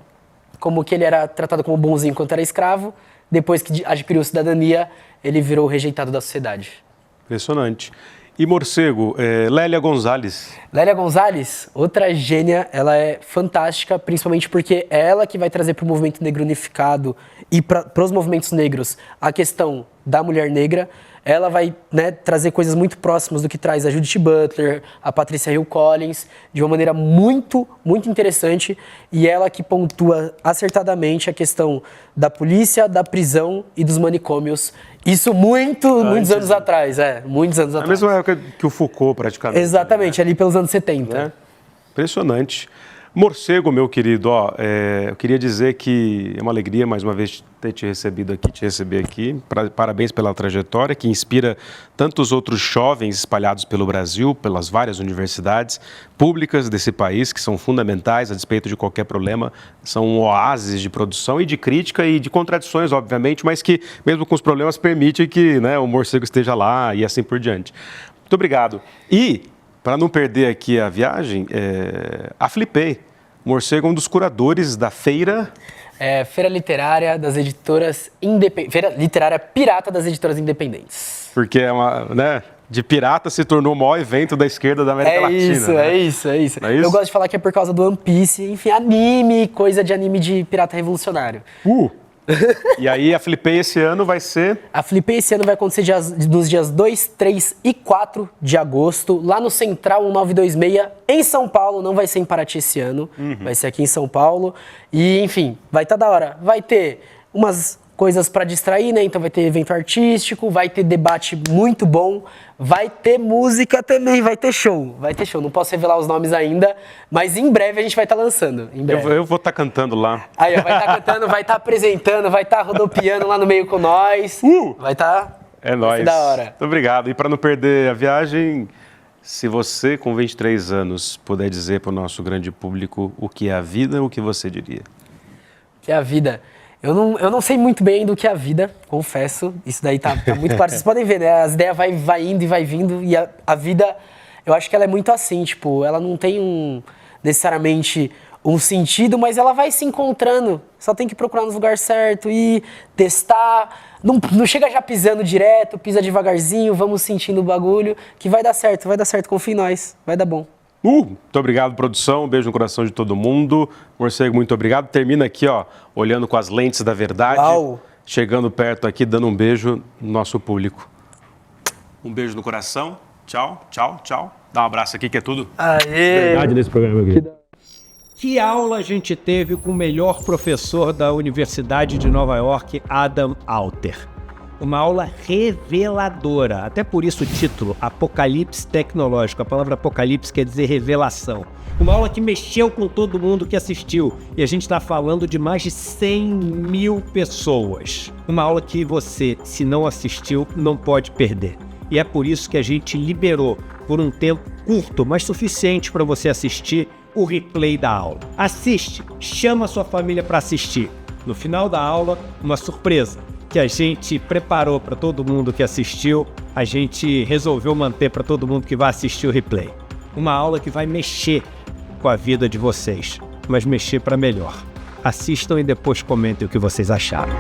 como que ele era tratado como bonzinho enquanto era escravo, depois que adquiriu cidadania, ele virou rejeitado da sociedade. Impressionante. E Morcego, Lélia Gonzalez. Lélia Gonzalez, outra gênia, ela é fantástica, principalmente porque é ela que vai trazer para o movimento negro unificado e para os movimentos negros a questão da mulher negra. Ela vai, né, trazer coisas muito próximas do que traz a Judith Butler, a Patricia Hill Collins, de uma maneira muito, muito interessante. E ela que pontua acertadamente a questão da polícia, da prisão e dos manicômios. Isso muitos anos atrás, muitos anos atrás. Na mesma época que o Foucault, praticamente. Exatamente, ali pelos anos 70. Né? Impressionante. Morcego, meu querido, eu queria dizer que é uma alegria mais uma vez ter te receber aqui. Parabéns pela trajetória que inspira tantos outros jovens espalhados pelo Brasil, pelas várias universidades públicas desse país, que são fundamentais a despeito de qualquer problema. São um oásis de produção e de crítica e de contradições, obviamente, mas que, mesmo com os problemas, permite que, né, o Morcego esteja lá e assim por diante. Muito obrigado. E, para não perder aqui a viagem, a Flipei. Morcego é um dos curadores da feira... Feira Literária das Editoras Independentes. Feira Literária Pirata das Editoras Independentes. Porque de pirata se tornou o maior evento da esquerda da América Latina. É isso. Eu gosto de falar que é por causa do One Piece, enfim, anime, coisa de anime de pirata revolucionário. E aí a Flipei esse ano vai ser... A Flipei esse ano vai acontecer nos dias 2, 3 e 4 de agosto, lá no Central 1926, em São Paulo. Não vai ser em Paraty esse ano, vai ser aqui em São Paulo. E, enfim, vai estar da hora. Vai ter umas coisas para distrair, né? Então vai ter evento artístico, vai ter debate muito bom, vai ter música também, vai ter show. Não posso revelar os nomes ainda, mas em breve a gente vai estar lançando. Eu vou estar cantando lá. Aí, vai estar cantando, vai estar apresentando, vai estar rodopiando lá no meio com nós. Vai estar... É nóis. Da hora. Muito obrigado. E para não perder a viagem, se você com 23 anos puder dizer para o nosso grande público o que é a vida, o que você diria? O que é a vida? Eu não sei muito bem ainda o que é a vida, confesso. Isso daí tá muito claro. Vocês podem ver, né? As ideias vai indo e vai vindo. E a vida, eu acho que ela é muito assim, tipo, ela não tem necessariamente um sentido, mas ela vai se encontrando. Só tem que procurar no lugar certo e testar. Não chega já pisando direto, pisa devagarzinho, vamos sentindo o bagulho, que vai dar certo, confia em nós, vai dar bom. Muito obrigado, produção. Um beijo no coração de todo mundo. Morcego, muito obrigado. Termina aqui, olhando com as lentes da verdade. Uau. Chegando perto aqui, dando um beijo no nosso público. Um beijo no coração. Tchau. Dá um abraço aqui, que é tudo. Verdade nesse programa aqui. Que aula a gente teve com o melhor professor da Universidade de Nova York, Adam Alter. Uma aula reveladora, até por isso o título, Apocalipse Tecnológico. A palavra apocalipse quer dizer revelação. Uma aula que mexeu com todo mundo que assistiu. E a gente está falando de mais de 100 mil pessoas. Uma aula que você, se não assistiu, não pode perder. E é por isso que a gente liberou, por um tempo curto, mas suficiente para você assistir, o replay da aula. Assiste, chama sua família para assistir. No final da aula, uma surpresa que a gente preparou para todo mundo que assistiu, a gente resolveu manter para todo mundo que vai assistir o replay. Uma aula que vai mexer com a vida de vocês, mas mexer para melhor. Assistam e depois comentem o que vocês acharam.